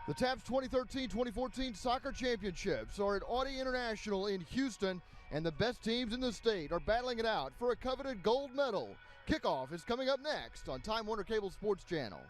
The TAPPS 2013-2014 Soccer Championships are at Audi International in Houston, and the best teams in the state are battling it out for a coveted gold medal. Kickoff is coming up next on Time Warner Cable Sports Channel.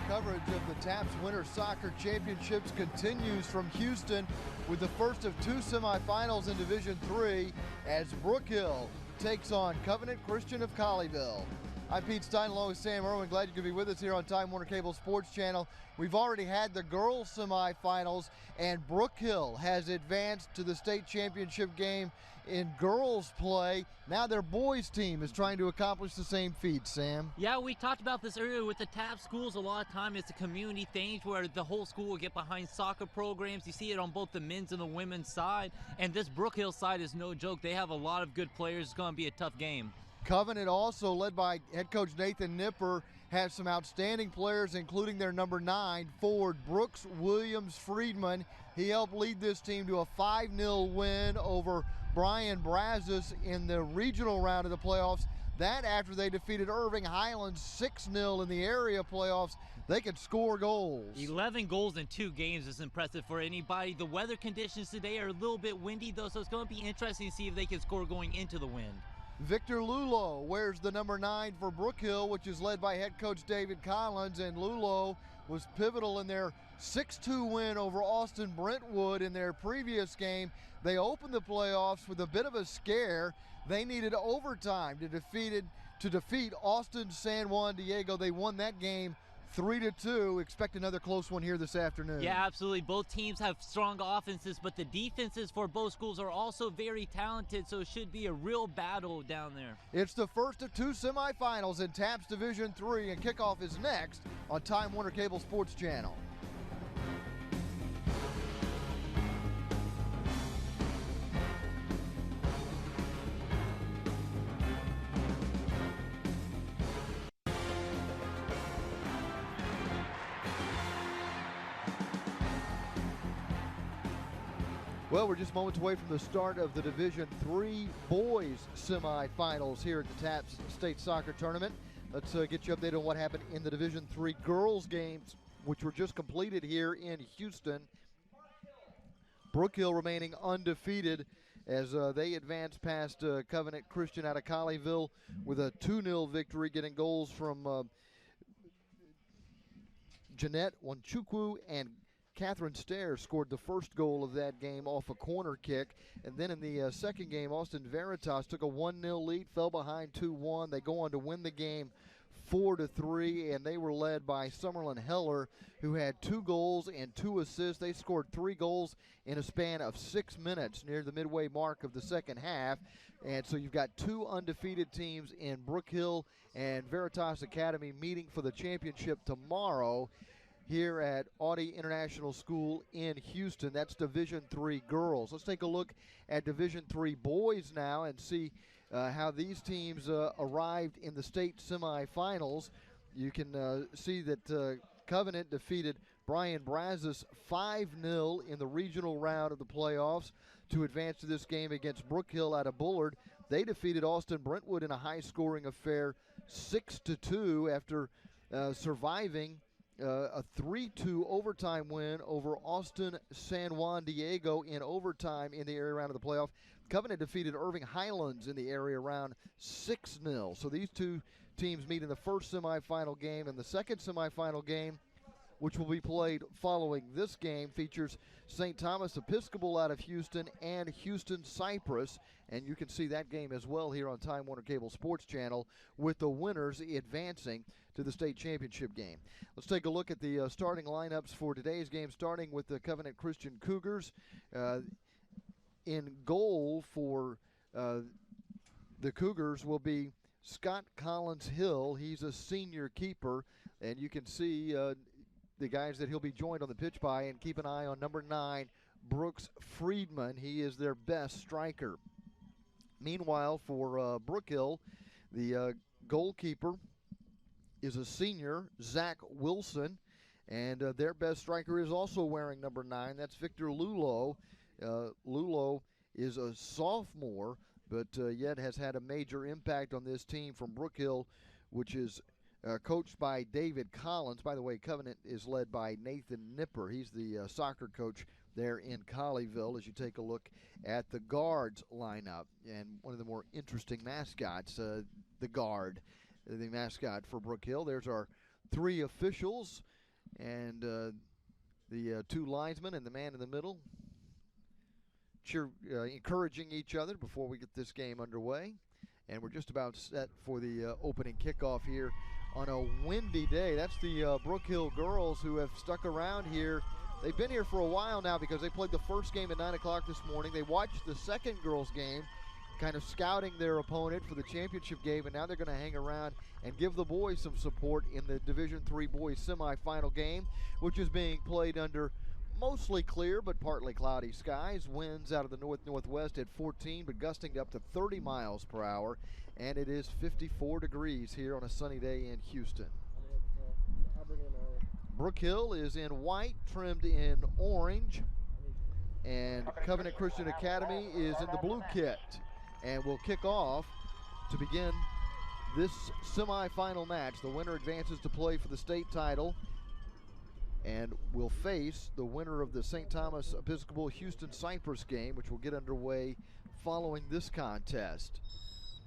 Coverage of the TAPPS Winter Soccer Championships continues from Houston with the first of two semifinals in Division III as Brook Hill takes on Covenant Christian of Colleyville. I'm Pete Stein along with Sam Irwin. Glad you could be with us here on Time Warner Cable Sports Channel. We've already had the girls semifinals, and Brook Hill has advanced to the state championship game in girls play. Now their boys team is trying to accomplish the same feat, Sam. Yeah, we talked about this earlier with the TAPPS schools. A lot of time it's a community thing where the whole school will get behind soccer programs. You see it on both the men's and the women's side, and this Brook Hill side is no joke. They have a lot of good players. It's going to be a tough game. Covenant, also led by head coach Nathan Nipper, has some outstanding players, including their number 9 forward Brooks Williams-Friedman. He helped lead this team to a 5-0 win over Brian Brazos in the regional round of the playoffs. That after they defeated Irving Highlands 6-0 in the area playoffs. They could score goals. 11 goals in 2 games is impressive for anybody. The weather conditions today are a little bit windy, though, so it's going to be interesting to see if they can score going into the wind. Victor Lulo wears the number 9 for Brook Hill, which is led by head coach David Collins, and Lulo was pivotal in their 6-2 win over Austin Brentwood in their previous game. They opened the playoffs with a bit of a scare. They needed overtime to defeat Austin San Juan Diego. They won that game 3-2. Expect another close one here this afternoon. Yeah, absolutely. Both teams have strong offenses, but the defenses for both schools are also very talented, so it should be a real battle down there. It's the first of 2 semifinals in TAPPS Division III, and kickoff is next on Time Warner Cable Sports Channel. Well, we're just moments away from the start of the Division III boys semifinals here at the TAPPS State Soccer Tournament. Let's get you updated on what happened in the Division III girls games, which were just completed here in Houston. Brook Hill remaining undefeated as they advance past Covenant Christian out of Colleyville with a 2-0 victory, getting goals from Jeanette Wanchukwu and Catherine Stair scored the first goal of that game off a corner kick. And then in the second game, Austin Veritas took a 1-0 lead, fell behind 2-1. They go on to win the game 4-3, and they were led by Summerlin Heller, who had 2 goals and 2 assists. They scored 3 goals in a span of 6 minutes near the midway mark of the second half. And so you've got 2 undefeated teams in Brook Hill and Veritas Academy meeting for the championship tomorrow here at Audi International School in Houston. That's Division III girls. Let's take a look at Division III boys now and see how these teams arrived in the state semifinals. You can see that Covenant defeated Brian Brazos 5-0 in the regional round of the playoffs to advance to this game against Brook Hill out of Bullard. They defeated Austin Brentwood in a high-scoring affair 6-2 after surviving a 3-2 overtime win over Austin San Juan Diego in overtime in the area round of the playoff. Covenant defeated Irving Highlands in the area round 6-0. So these two teams meet in the first semifinal game, and the second semifinal game, which will be played following this game, features St. Thomas Episcopal out of Houston and Houston Cypress. And you can see that game as well here on Time Warner Cable Sports Channel, with the winners advancing to the state championship game. Let's take a look at the starting lineups for today's game, starting with the Covenant Christian Cougars. In goal for the Cougars will be Scott Collins Hill. He's a senior keeper, and you can see the guys that he'll be joined on the pitch by, and keep an eye on number 9, Brooks Friedman. He is their best striker. Meanwhile, for Brook Hill, the goalkeeper is a senior, Zach Wilson, And their best striker is also wearing number 9. That's Victor Lulo. Lulo is a sophomore, but yet has had a major impact on this team from Brook Hill, which is coached by David Collins. By the way, Covenant is led by Nathan Nipper. He's the soccer coach there in Colleyville as you take a look at the guards lineup. And one of the more interesting mascots, the guard, the mascot for Brook Hill. There's our 3 officials and the 2 linesmen and the man in the middle encouraging each other before we get this game underway. And we're just about set for the opening kickoff here on a windy day. That's the Brook Hill girls who have stuck around here. They've been here for a while now because they played the first game at 9 o'clock this morning. They watched the second girls game, kind of scouting their opponent for the championship game, and now they're going to hang around and give the boys some support in the Division III boys semifinal game, which is being played under mostly clear but partly cloudy skies. Winds out of the north-northwest at 14 but gusting up to 30 miles per hour, and it is 54 degrees here on a sunny day in Houston. Brook Hill is in white, trimmed in orange, and Covenant Christian Academy is in the blue kit. And we'll kick off to begin this semifinal match. The winner advances to play for the state title and will face the winner of the St. Thomas Episcopal Houston Cypress game, which will get underway following this contest.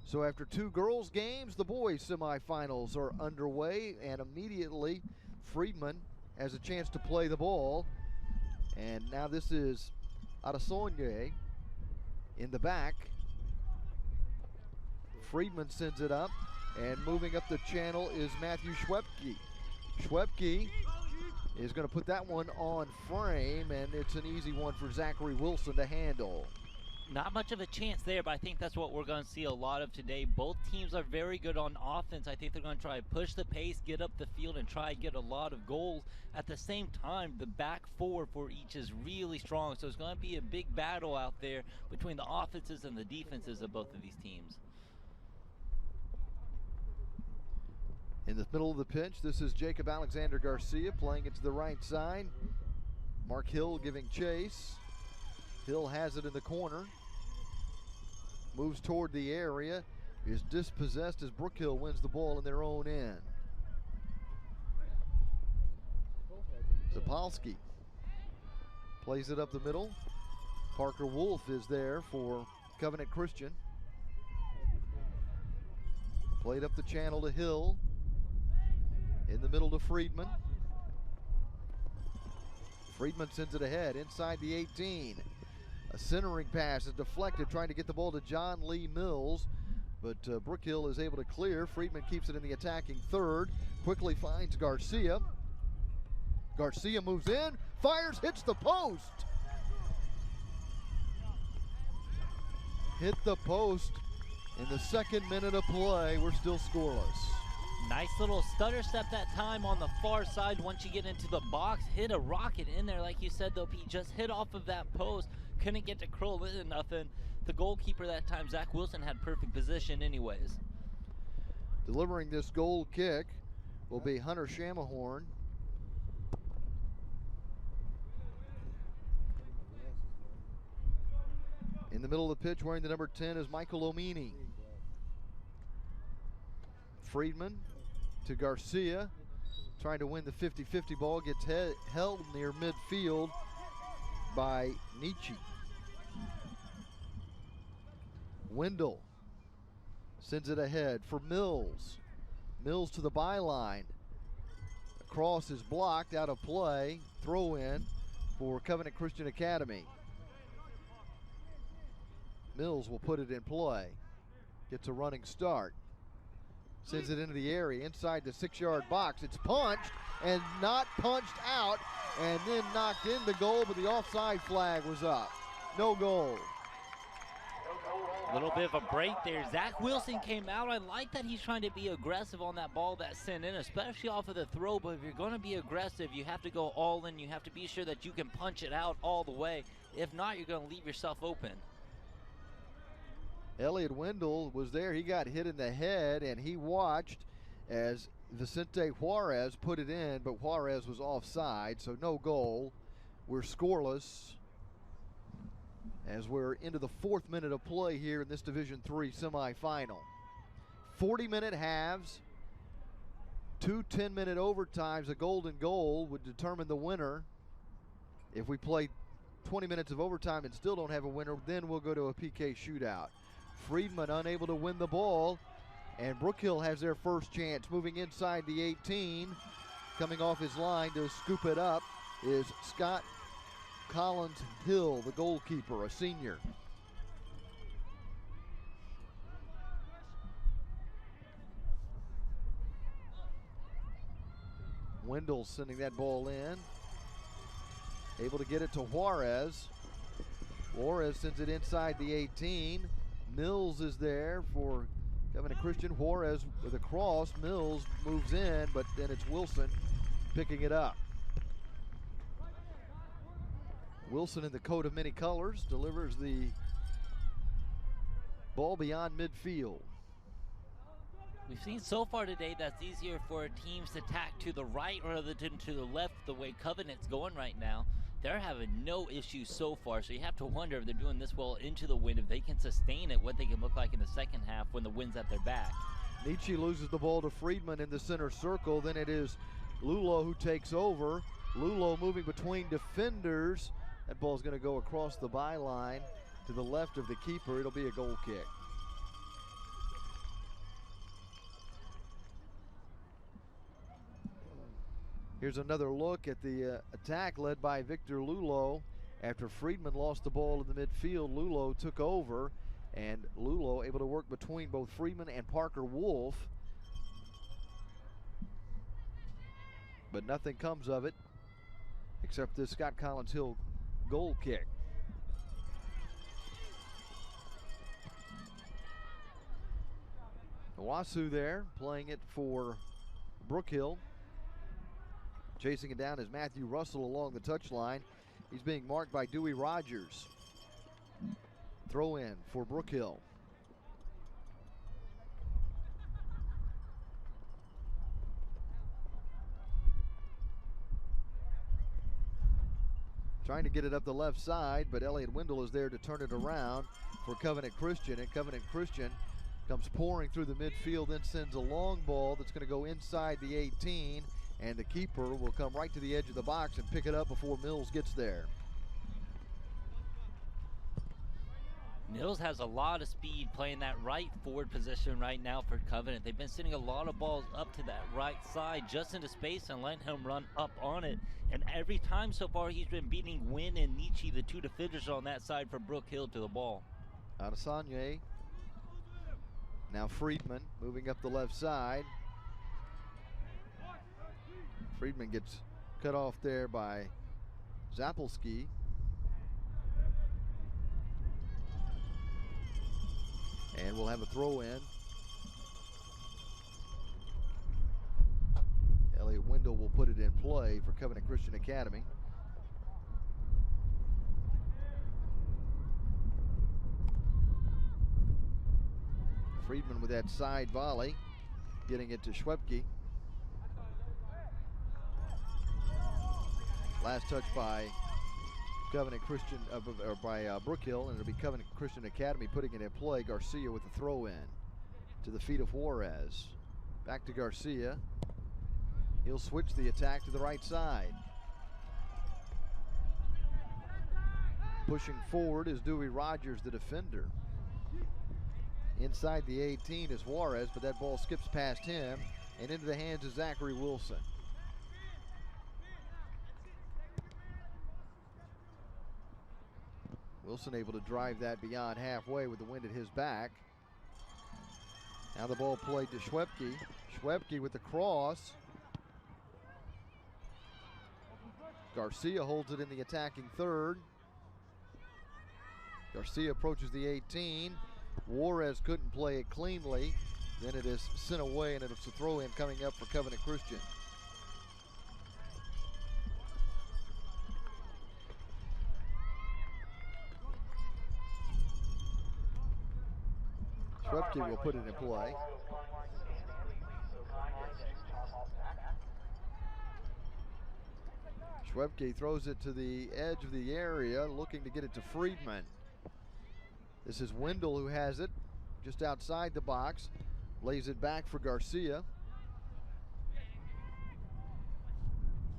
So after 2 girls games, the boys semifinals are underway, and immediately Friedman has a chance to play the ball. And now this is Adesonye in the back. Friedman sends it up, and moving up the channel is Matthew Schwepke. Schwepke is going to put that one on frame, and it's an easy one for Zachary Wilson to handle. Not much of a chance there, but I think that's what we're going to see a lot of today. Both teams are very good on offense. I think they're going to try to push the pace, get up the field, and try to get a lot of goals. At the same time, the back four for each is really strong, so it's going to be a big battle out there between the offenses and the defenses of both of these teams. In the middle of the pitch, this is Jacob Alexander Garcia playing it to the right side. Mark Hill giving chase. Hill has it in the corner. Moves toward the area. Is dispossessed as Brook Hill wins the ball in their own end. Zapolsky plays it up the middle. Parker Wolf is there for Covenant Christian. Played up the channel to Hill. In the middle to Friedman. Friedman sends it ahead inside the 18. A centering pass is deflected, trying to get the ball to John Lee Mills, but Brook Hill is able to clear. Friedman keeps it in the attacking third, quickly finds Garcia. Garcia moves in, fires, hits the post. Hit the post in the 2nd minute of play. We're still scoreless. Nice little stutter step that time on the far side. Once you get into the box, hit a rocket in there, like you said, though, Pete. Just hit off of that post. Couldn't get to curl it enough, and the goalkeeper that time, Zach Wilson, had perfect position anyways. Delivering this goal kick will be Hunter Shamahorn. In the middle of the pitch, wearing the number 10, is Michael Omini. Friedman to Garcia, trying to win the 50-50 ball, gets held near midfield by Nietzsche. Wendell sends it ahead for Mills. Mills to the byline. Cross is blocked, out of play. Throw in for Covenant Christian Academy. Mills will put it in play. Gets a running start. Sends it into the area inside the 6-yard box. It's punched and not punched out, and then knocked in the goal, but the offside flag was up. No goal. A little bit of a break there. Zach Wilson came out. I like that he's trying to be aggressive on that ball that's sent in, especially off of the throw. But if you're going to be aggressive, you have to go all in. You have to be sure that you can punch it out all the way. If not, you're going to leave yourself open. Elliot Wendell was there. He got hit in the head, and he watched as Vicente Juarez put it in, but Juarez was offside, so no goal. We're scoreless as we're into the 4th minute of play here in this Division III semifinal. 40-minute halves, 2 10-minute overtimes. A golden goal would determine the winner. If we play 20 minutes of overtime and still don't have a winner, then we'll go to a PK shootout. Friedman unable to win the ball, and Brook Hill has their first chance. Moving inside the 18, coming off his line to scoop it up is Scott Collins Hill, the goalkeeper, a senior. Wendell sending that ball in. Able to get it to Juarez. Juarez sends it inside the 18. Mills is there for Covenant Christian. Juarez with a cross. Mills moves in, but then it's Wilson picking it up. Wilson, in the coat of many colors, delivers the ball beyond midfield. We've seen so far today that's easier for teams to tack to the right rather than to the left, the way Covenant's going right now. They're having no issues so far, so you have to wonder if they're doing this well into the wind, if they can sustain it, what they can look like in the second half when the wind's at their back. Nietzsche loses the ball to Friedman in the center circle. Then it is Lulo who takes over. Lulo moving between defenders. That ball's going to go across the byline to the left of the keeper. It'll be a goal kick. Here's another look at the attack led by Victor Lulo. After Friedman lost the ball in the midfield, Lulo took over, and Lulo able to work between both Friedman and Parker Wolf. But nothing comes of it except this Scott Collins Hill goal kick. Owasu there playing it for Brook Hill. Chasing it down is Matthew Russell along the touchline. He's being marked by Dewey Rogers. Throw in for Brook Hill. Trying to get it up the left side, but Elliot Wendell is there to turn it around for Covenant Christian, and Covenant Christian comes pouring through the midfield, then sends a long ball that's going to go inside the 18, and the keeper will come right to the edge of the box and pick it up before Mills gets there. Mills has a lot of speed playing that right forward position right now for Covenant. They've been sending a lot of balls up to that right side just into space and letting him run up on it. And every time so far he's been beating Wynn and Nietzsche, the two defenders on that side for Brook Hill, to the ball. Adesanya. Now Friedman moving up the left side. Friedman gets cut off there by Zapolsky. And we'll have a throw in. Elliot Wendell will put it in play for Covenant Christian Academy. Friedman with that side volley, getting it to Schwebke. Last touch by Covenant Christian, or by Brook Hill, and it'll be Covenant Christian Academy putting it in play. Garcia with the throw in to the feet of Juarez. Back to Garcia. He'll switch the attack to the right side. Pushing forward is Dewey Rogers, the defender. Inside the 18 is Juarez, but that ball skips past him and into the hands of Zachary Wilson. Wilson able to drive that beyond halfway with the wind at his back. Now the ball played to Schwebke. Schwebke with the cross. Garcia holds it in the attacking third. Garcia approaches the 18. Juarez couldn't play it cleanly. Then it is sent away, and it's a throw in coming up for Covenant Christian. Schwebke will put it in play. Schwebke throws it to the edge of the area, looking to get it to Friedman. This is Wendell who has it, just outside the box. Lays it back for Garcia.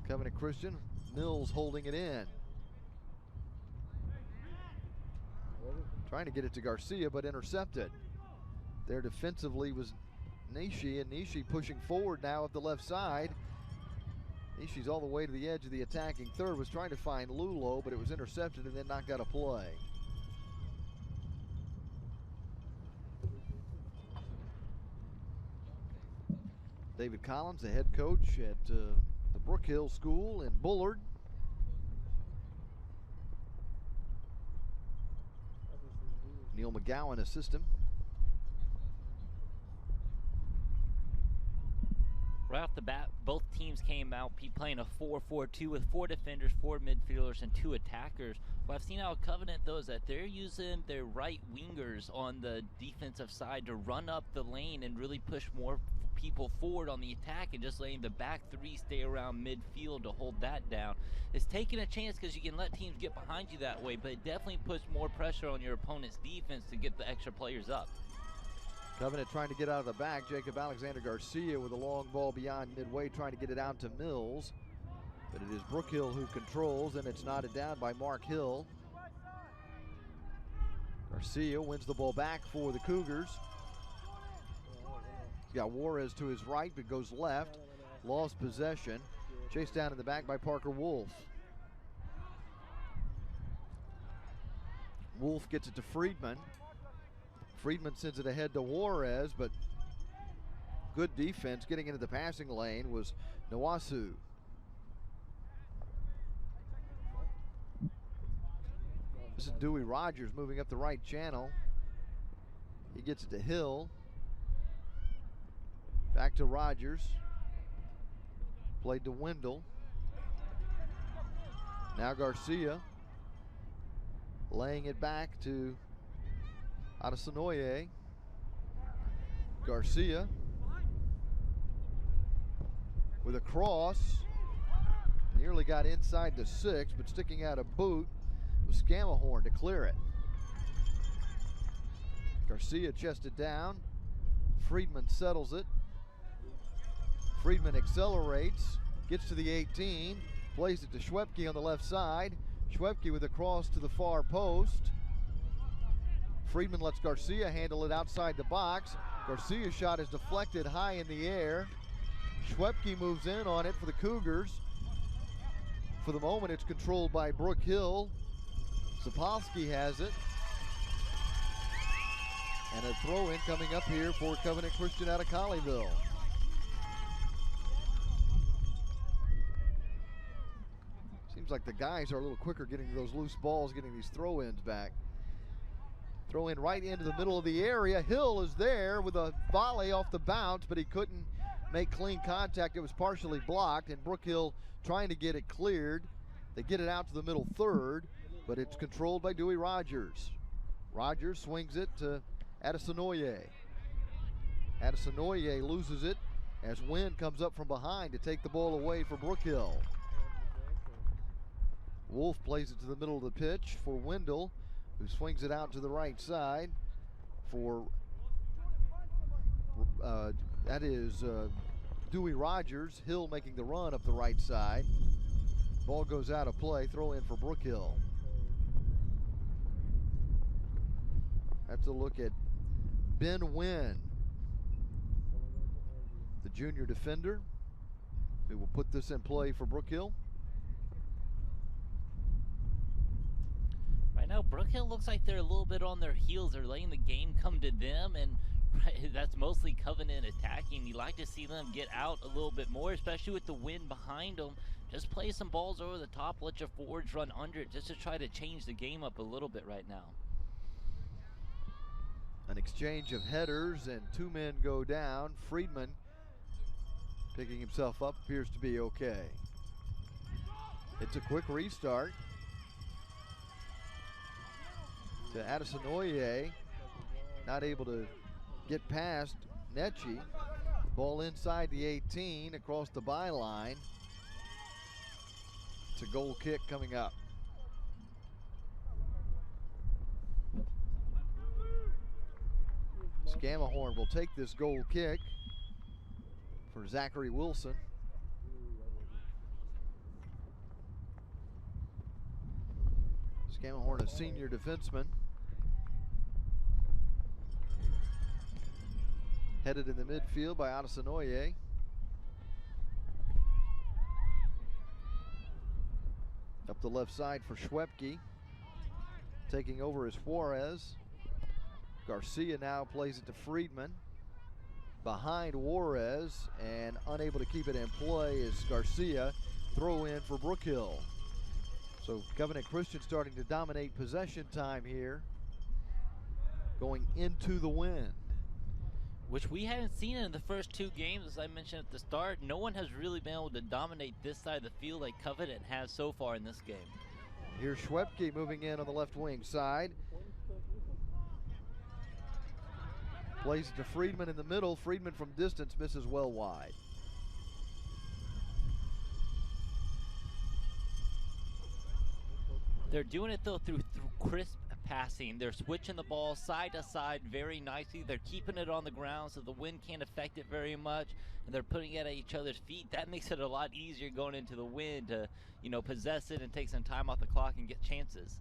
Covenant Christian, Mills holding it in. Trying to get it to Garcia, but intercepted. There defensively was Nishi, and Nishi pushing forward now at the left side. Nishi's all the way to the edge of the attacking third, was trying to find Lulo, but it was intercepted and then knocked out of play. David Collins, the head coach at the Brook Hill School in Bullard. Neil McGowan, assistant. Right off the bat, both teams came out playing a 4-4-2 with 4 defenders, 4 midfielders, and 2 attackers. What I've seen out of Covenant, though, is that they're using their right wingers on the defensive side to run up the lane and really push more people forward on the attack, and just letting the back 3 stay around midfield to hold that down. It's taking a chance because you can let teams get behind you that way, but it definitely puts more pressure on your opponent's defense to get the extra players up. Covenant trying to get out of the back. Jacob Alexander Garcia with a long ball beyond midway, trying to get it out to Mills. But it is Brook Hill who controls, and it's knotted down by Mark Hill. Garcia wins the ball back for the Cougars. He's got Juarez to his right, but goes left. Lost possession. Chased down in the back by Parker Wolf. Wolf gets it to Friedman. Friedman sends it ahead to Juarez, but good defense getting into the passing lane was Nawasu. This is Dewey Rogers moving up the right channel. He gets it to Hill. Back to Rogers. Played to Wendell. Now Garcia. Laying it back to Adesanoye. Garcia with a cross. Nearly got inside the 6, but sticking out a boot was Scamahorn to clear it. Garcia chested down. Friedman settles it. Friedman accelerates, gets to the 18, plays it to Schwebke on the left side. Schwebke with a cross to the far post. Friedman lets Garcia handle it outside the box. Garcia's shot is deflected high in the air. Schwebke moves in on it for the Cougars. For the moment, it's controlled by Brook Hill. Sapolsky has it. And a throw-in coming up here for Covenant Christian out of Colleyville. Seems like the guys are a little quicker getting those loose balls, getting these throw-ins back. Throw in right into the middle of the area. Hill is there with a volley off the bounce, but he couldn't make clean contact. It was partially blocked, and Brook Hill trying to get it cleared. They get it out to the middle third, but it's controlled by Dewey Rogers. Rogers swings it to Adesanoye. Adesanoye loses it as Wynn comes up from behind to take the ball away for Brook Hill. Wolf plays it to the middle of the pitch for Wendell, who swings it out to the right side for, that is Dewey Rogers. Hill making the run up the right side. Ball goes out of play, throw in for Brook Hill. That's a look at Ben Wynn, the junior defender, who will put this in play for Brook Hill. Right now, Brook Hill looks like they're a little bit on their heels. They're letting the game come to them, and that's mostly Covenant attacking. You like to see them get out a little bit more, especially with the wind behind them. Just play some balls over the top, let your forwards run under it, just to try to change the game up a little bit right now. An exchange of headers, and 2 men go down. Friedman picking himself up, appears to be okay. It's a quick restart to Adesanoye, not able to get past Netchi. Ball inside the 18, across the byline It's a goal kick coming up. Scammahorn will take this goal kick for Zachary Wilson. Scammahorn, a senior defenseman. Headed in the midfield by Adesanoye. Up the left side for Schwepke. Taking over is Juarez. Garcia now plays it to Friedman. Behind Juarez, and unable to keep it in play is Garcia. Throw in for Brook Hill. So Covenant Christian starting to dominate possession time here, going into the wind. Which we hadn't seen in the first two games, as I mentioned at the start. No one has really been able to dominate this side of the field like Covenant has so far in this game. Here's Schwepke moving in on the left wing side. Plays it to Friedman in the middle. Friedman from distance misses well wide. They're doing it though through crisp passing. They're switching the ball side to side very nicely. They're keeping it on the ground so the wind can't affect it very much, and they're putting it at each other's feet. That makes it a lot easier going into the wind to, possess it and take some time off the clock and get chances.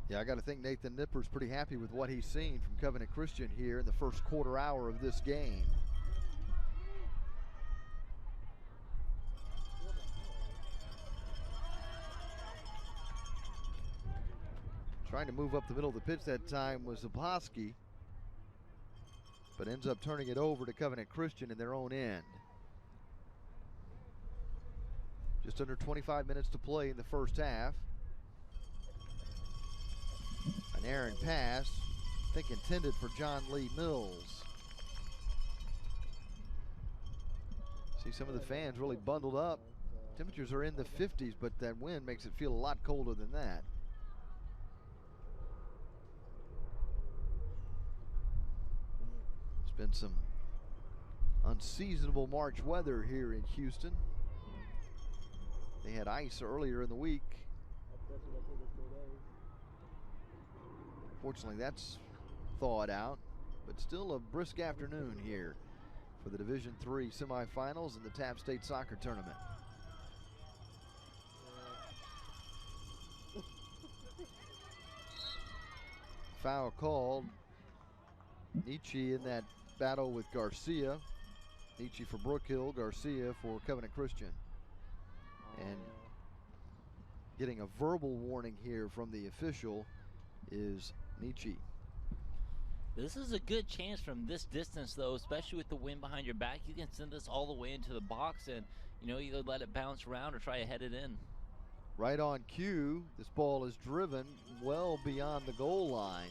Yeah, I got to think Nathan Nipper's pretty happy with what he's seen from Covenant Christian here in the first quarter hour of this game. Trying to move up the middle of the pitch that time was Zaboski, but ends up turning it over to Covenant Christian in their own end. Just under 25 minutes to play in the first half. An errant pass, I think intended for John Lee Mills. See some of the fans really bundled up. Temperatures are in the 50s, but that wind makes it feel a lot colder than that. It's been some unseasonable March weather here in Houston. They had ice earlier in the week. Fortunately, that's thawed out, but still a brisk afternoon here for the Division III semifinals in the TAPPS State Soccer Tournament. Foul called. Nietzsche in that battle with Garcia. Nietzsche for Brook Hill, Garcia for Covenant Christian. And getting a verbal warning here from the official is Nietzsche. This is a good chance from this distance, though, especially with the wind behind your back. You can send this all the way into the box and, either let it bounce around or try to head it in. Right on cue, this ball is driven well beyond the goal line.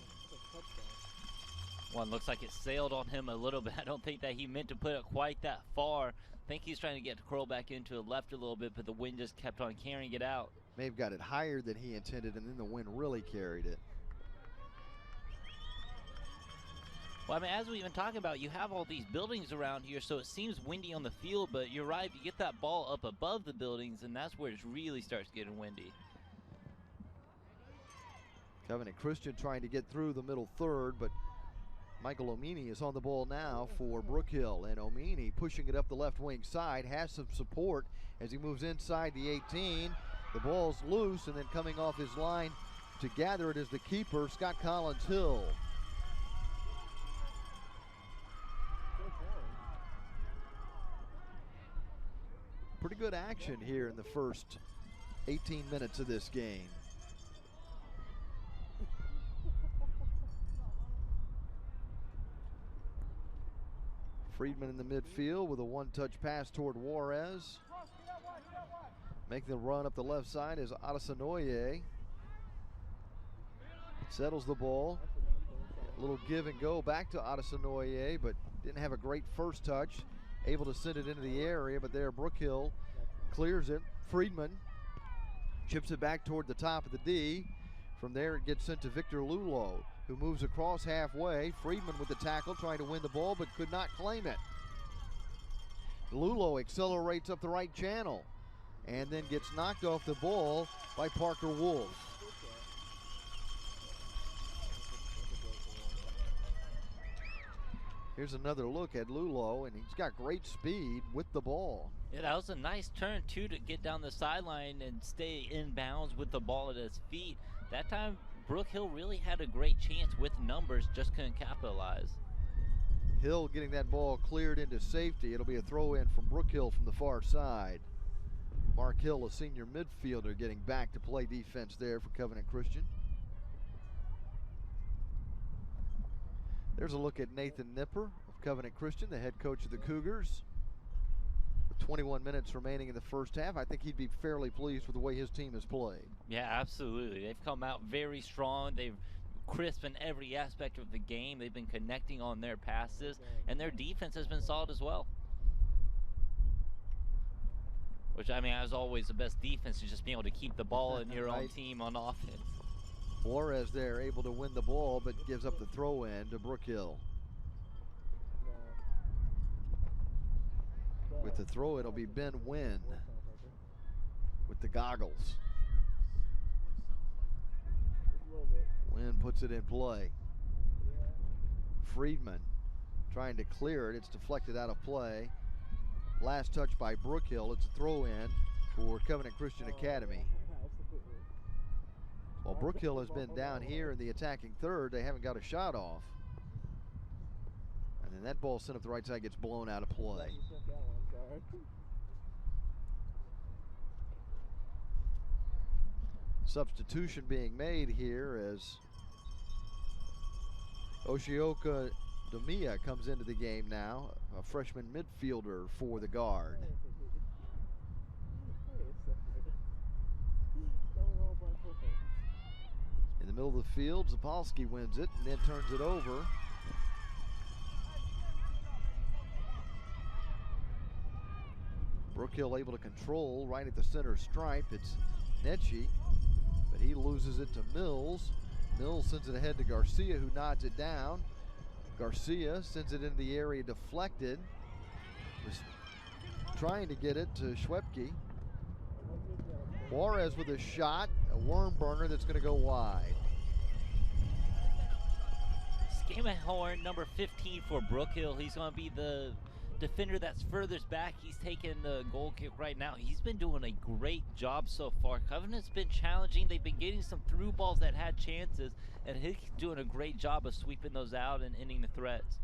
One looks like it sailed on him a little bit. I don't think that he meant to put it quite that far. I think he's trying to get to curl back into the left a little bit, but the wind just kept on carrying it out. May have got it higher than he intended, and then the wind really carried it. Well, as we've been talking about, you have all these buildings around here, so it seems windy on the field, but you're right, you get that ball up above the buildings, and that's where it really starts getting windy. Covenant Christian trying to get through the middle third, but Michael Omeni is on the ball now for Brook Hill, and Omeni pushing it up the left wing side, has some support as he moves inside the 18. The ball's loose, and then coming off his line to gather it is the keeper, Scott Collins Hill. Pretty good action here in the first 18 minutes of this game. Friedman in the midfield with a one-touch pass toward Juarez. Making the run up the left side is Adesanoye. Settles the ball. A little give and go back to Adesanoye, but didn't have a great first touch. Able to send it into the area, but there Brook Hill clears it. Friedman chips it back toward the top of the D. From there it gets sent to Victor Lulo, who moves across halfway. Friedman with the tackle, trying to win the ball, but could not claim it. Lulo accelerates up the right channel and then gets knocked off the ball by Parker Wolf. Here's another look at Lulo, and he's got great speed with the ball. Yeah, that was a nice turn, too, to get down the sideline and stay in bounds with the ball at his feet. That time, Brook Hill really had a great chance with numbers, just couldn't capitalize. Hill getting that ball cleared into safety. It'll be a throw in from Brook Hill from the far side. Mark Hill, a senior midfielder, getting back to play defense there for Covenant Christian. There's a look at Nathan Nipper of Covenant Christian, the head coach of the Cougars. With 21 minutes remaining in the first half, I think he'd be fairly pleased with the way his team has played. Yeah, absolutely. They've come out very strong. They've crisp in every aspect of the game. They've been connecting on their passes, and their defense has been solid as well. Which, I mean, as always, the best defense is just being able to keep the ball in your own team on offense. Juarez there able to win the ball, but gives up the throw in to Brook Hill. With the throw, it'll be Ben Wynn with the goggles. Wynn puts it in play. Friedman trying to clear it. It's deflected out of play. Last touch by Brook Hill. It's a throw in for Covenant Christian Academy. While Brook Hill has been down here in the attacking third, they haven't got a shot off. And then that ball sent up the right side gets blown out of play. Substitution being made here as Oshioka Domiya comes into the game now, a freshman midfielder for the Guard. In the middle of the field, Zapolsky wins it and then turns it over. Brook Hill able to control right at the center stripe. It's Netchie, but he loses it to Mills. Mills sends it ahead to Garcia, who nods it down. Garcia sends it into the area deflected. Was trying to get it to Schwepke. Juarez with a shot, a worm burner that's going to go wide. Skamahorn, number 15 for Brook Hill. He's going to be the defender that's furthest back. He's taking the goal kick right now. He's been doing a great job so far. Covenant's been challenging. They've been getting some through balls that had chances, and he's doing a great job of sweeping those out and ending the threats.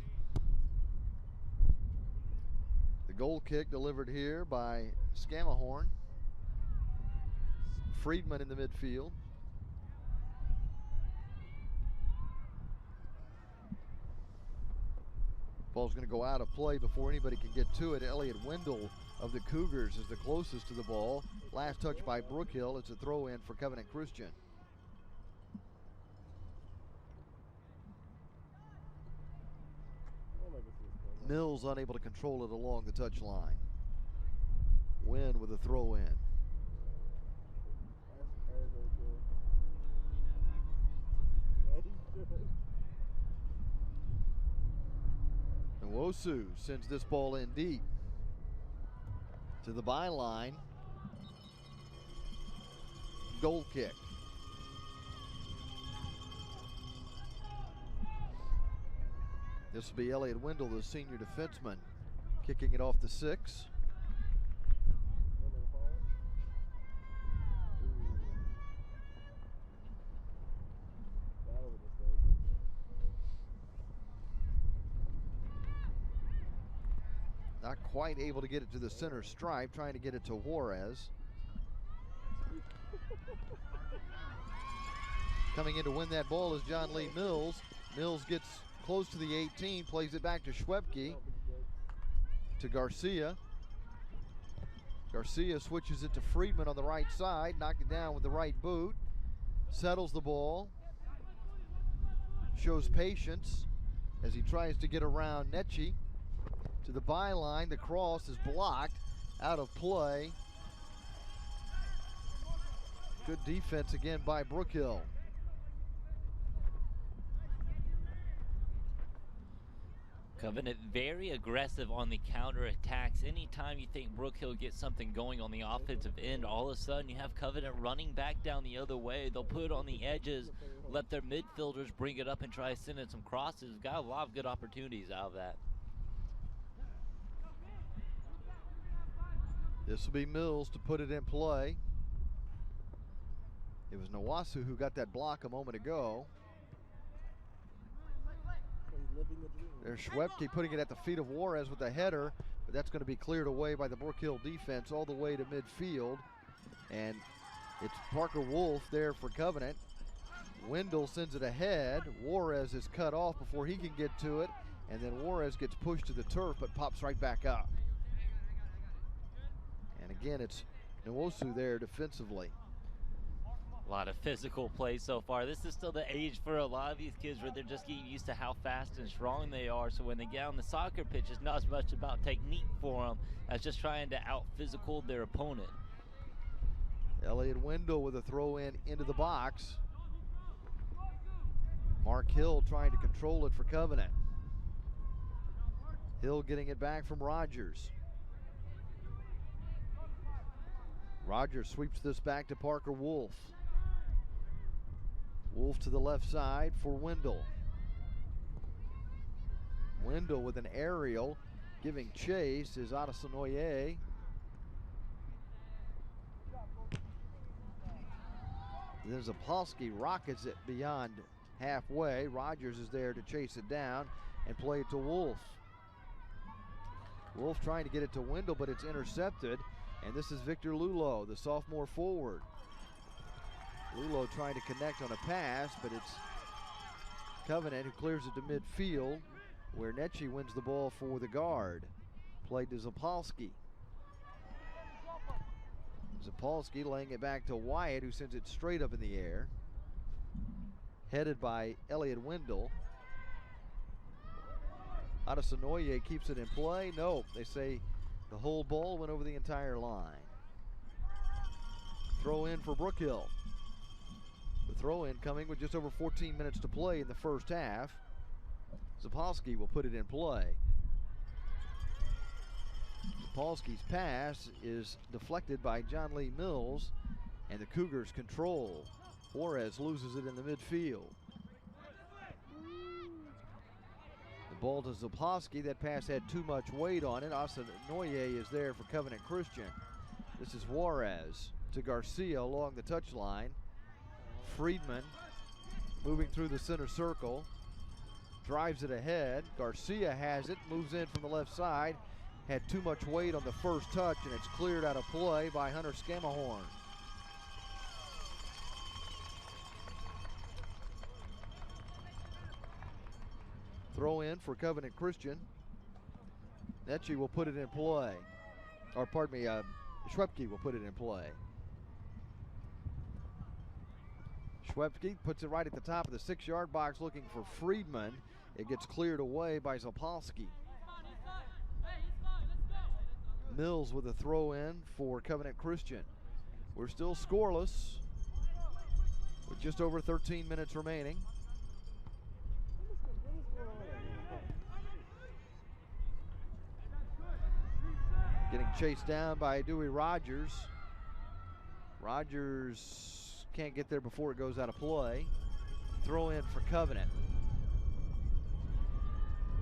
The goal kick delivered here by Skamahorn. Friedman in the midfield. Ball's going to go out of play before anybody can get to it. Elliot Wendell of the Cougars is the closest to the ball. Last touch by Brook Hill. It's a throw in for Covenant Christian. Mills unable to control it along the touchline. Wynn with a throw in. And Wosu sends this ball in deep to the byline. Goal kick. This will be Elliot Wendell, the senior defenseman, kicking it off the 6. Not quite able to get it to the center stripe, trying to get it to Juarez. Coming in to win that ball is John Lee Mills. Mills gets close to the 18, plays it back to Schwepke, to Garcia. Garcia switches it to Friedman on the right side, knocked it down with the right boot, settles the ball, shows patience as he tries to get around Netchie. To the byline, the cross is blocked, out of play. Good defense again by Brook Hill. Covenant very aggressive on the counter attacks. Anytime you think Brook Hill gets something going on the offensive end, all of a sudden you have Covenant running back down the other way. They'll put it on the edges, let their midfielders bring it up and try to send in some crosses. Got a lot of good opportunities out of that. This will be Mills to put it in play. It was Nawasu who got that block a moment ago. There's Schwepke putting it at the feet of Juarez with a header, but that's going to be cleared away by the Brook Hill defense all the way to midfield. And it's Parker Wolf there for Covenant. Wendell sends it ahead. Juarez is cut off before he can get to it, and then Juarez gets pushed to the turf but pops right back up. And again, it's Nwosu there defensively. A lot of physical play so far. This is still the age for a lot of these kids where they're just getting used to how fast and strong they are. So when they get on the soccer pitch, it's not as much about technique for them as just trying to out-physical their opponent. Elliott Wendell with a throw in into the box. Mark Hill trying to control it for Covenant. Hill getting it back from Rogers. Rogers sweeps this back to Parker Wolf. Wolf to the left side for Wendell. Wendell with an aerial, giving chase is Adesanoye. Then Zapolsky rockets it beyond halfway. Rogers is there to chase it down and play it to Wolf. Wolf trying to get it to Wendell, but it's intercepted. And this is Victor Lulo, the sophomore forward. Lulo trying to connect on a pass, but it's Covenant who clears it to midfield, where Netchi wins the ball for the guard. Played to Zapolsky. Zapolsky laying it back to Wyatt, who sends it straight up in the air. Headed by Elliott Wendell. Adesanoye keeps it in play. No, they say the whole ball went over the entire line. Throw in for Brook Hill. The throw in coming with just over 14 minutes to play in the first half. Zapolsky will put it in play. Zapolsky's pass is deflected by John Lee Mills, and the Cougars control. Juarez loses it in the midfield. The ball to Zapolsky. That pass had too much weight on it. Adesanoye is there for Covenant Christian. This is Juarez to Garcia along the touchline. Friedman moving through the center circle. Drives it ahead. Garcia has it. Moves in from the left side. Had too much weight on the first touch, and it's cleared out of play by Hunter Scamahorn. Throw in for Covenant Christian. Netchi will put it in play. Or pardon me, Schwepke will put it in play. Schwepke puts it right at the top of the 6-yard box looking for Friedman. It gets cleared away by Zapolsky. Mills with a throw in for Covenant Christian. We're still scoreless with just over 13 minutes remaining. Getting chased down by Dewey Rogers. Rogers can't get there before it goes out of play. Throw in for Covenant.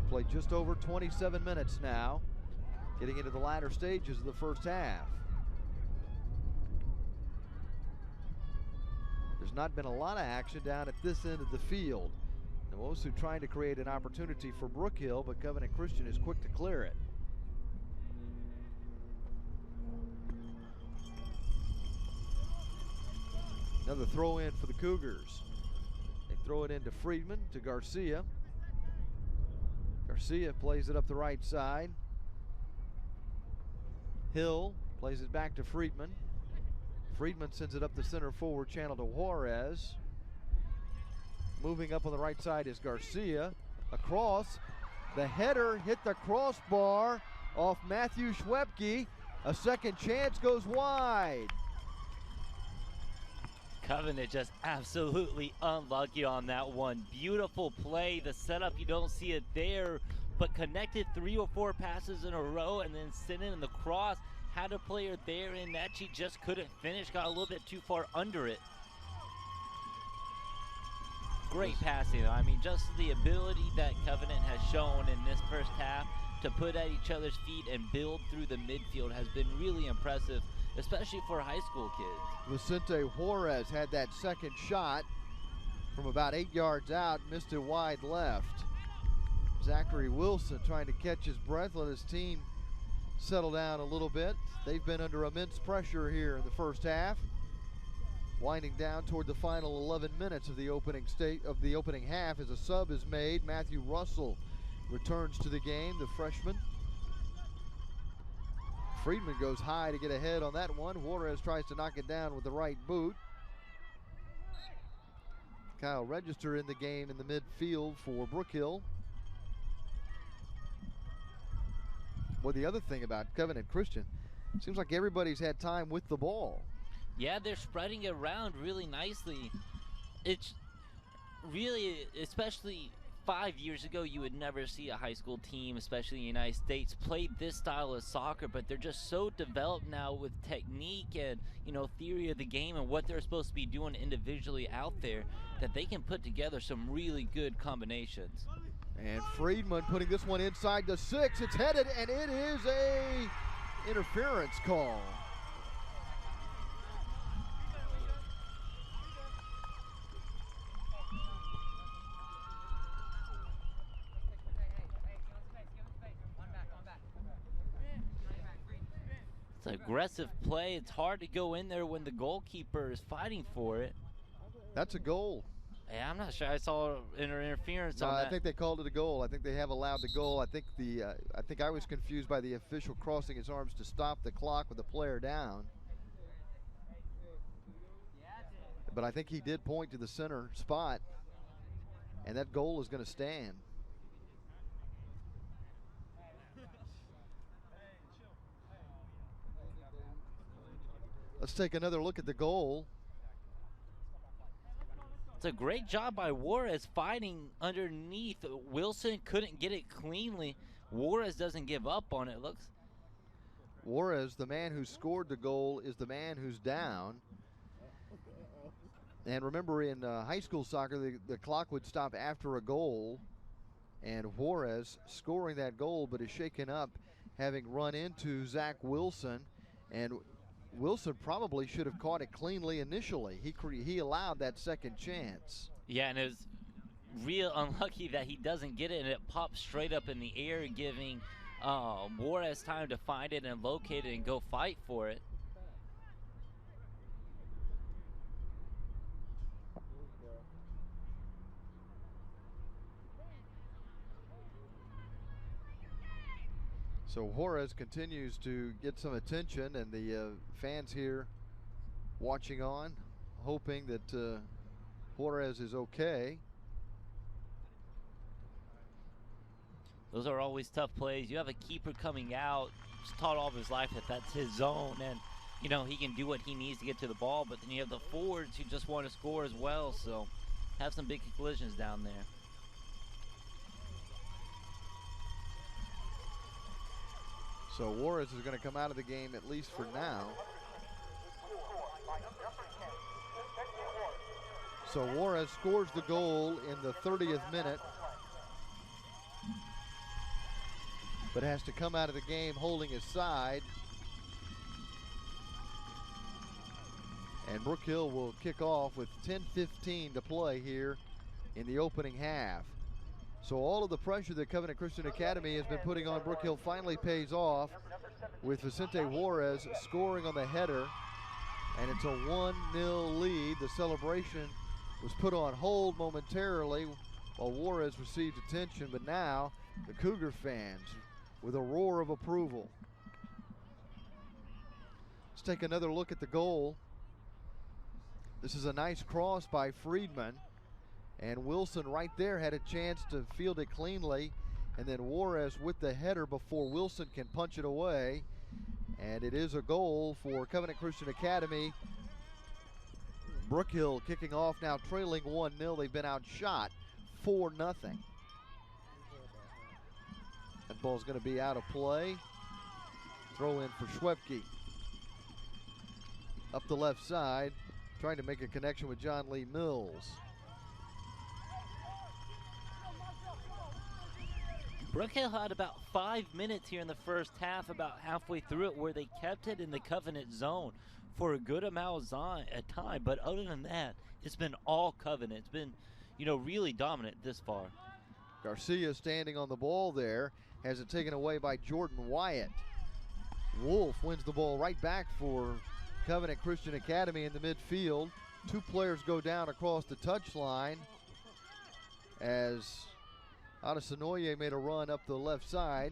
Played just over 27 minutes now, getting into the latter stages of the first half. There's not been a lot of action down at this end of the field. Nwosu trying to create an opportunity for Brook Hill, but Covenant Christian is quick to clear it. Another throw in for the Cougars. They throw it into Friedman to Garcia. Garcia plays it up the right side. Hill plays it back to Friedman. Friedman sends it up the center forward channel to Juarez. Moving up on the right side is Garcia. Across. The header hit the crossbar off Matthew Schwepke. A second chance goes wide. Covenant just absolutely unlucky on that one. Beautiful play. The setup, you don't see it there, but connected 3 or 4 passes in a row and then sent in the cross. Had a player there in net, she just couldn't finish, got a little bit too far under it. Great passing. I mean, just the ability that Covenant has shown in this first half to put at each other's feet and build through the midfield has been really impressive, especially for high school kids. Vicente Juarez had that second shot from about 8 yards out, missed it wide left. Zachary Wilson trying to catch his breath, let his team settle down a little bit. They've been under immense pressure here in the first half. Winding down toward the final 11 minutes of the opening half as a sub is made. Matthew Russell returns to the game, the freshman. Friedman goes high to get ahead on that one. Juarez tries to knock it down with the right boot. Kyle Register in the game in the midfield for Brook Hill. Well, the other thing about Covenant Christian, seems like everybody's had time with the ball. Yeah, they're spreading it around really nicely. It's really, especially 5 years ago, you would never see a high school team, especially in the United States, play this style of soccer, but they're just so developed now with technique and, theory of the game and what they're supposed to be doing individually out there that they can put together some really good combinations. And Friedman putting this one inside the 6. It's headed, and it is a interference call. It's aggressive play. It's hard to go in there when the goalkeeper is fighting for it. That's a goal. Yeah, I'm not sure I saw interference on that. I think they called it a goal. I think they have allowed the goal. I think I was confused by the official crossing his arms to stop the clock with the player down. But I think he did point to the center spot, and that goal is going to stand. Let's take another look at the goal. It's a great job by Juarez fighting underneath. Wilson couldn't get it cleanly. Juarez doesn't give up on it, looks. Juarez, the man who scored the goal, is the man who's down. And remember, in high school soccer, the clock would stop after a goal. And Juarez scoring that goal, but is shaken up, having run into Zach Wilson. And Wilson probably should have caught it cleanly initially. He allowed that second chance. Yeah, and it was real unlucky that he doesn't get it, and it pops straight up in the air, giving Juarez time to find it and locate it and go fight for it. So Juarez continues to get some attention, and the fans here watching on, hoping that Juarez is okay. Those are always tough plays. You have a keeper coming out, just taught all of his life that that's his zone, and he can do what he needs to get to the ball, but then you have the forwards who just want to score as well, so have some big collisions down there. So Juarez is going to come out of the game, at least for now. So Juarez scores the goal in the 30th minute, but has to come out of the game holding his side. And Brook Hill will kick off with 10:15 to play here in the opening half. So all of the pressure that Covenant Christian Academy has been putting on Brook Hill finally pays off with Vicente Juarez scoring on the header, and it's a 1-0 lead. The celebration was put on hold momentarily while Juarez received attention, but now the Cougar fans with a roar of approval. Let's take another look at the goal. This is a nice cross by Friedman. And Wilson right there had a chance to field it cleanly. And then Juarez with the header before Wilson can punch it away. And it is a goal for Covenant Christian Academy. Brook Hill kicking off now, trailing 1-0. They've been outshot 4-0. That ball's going to be out of play. Throw in for Schwebke. Up the left side, trying to make a connection with John Lee Mills. Brook Hill had about 5 minutes here in the first half, about halfway through it, where they kept it in the Covenant zone for a good amount of time. But other than that, it's been all Covenant. It's been, really dominant this far. Garcia standing on the ball there, has it taken away by Jordan Wyatt. Wolf wins the ball right back for Covenant Christian Academy in the midfield. 2 players go down across the touchline as Adesinoye made a run up the left side,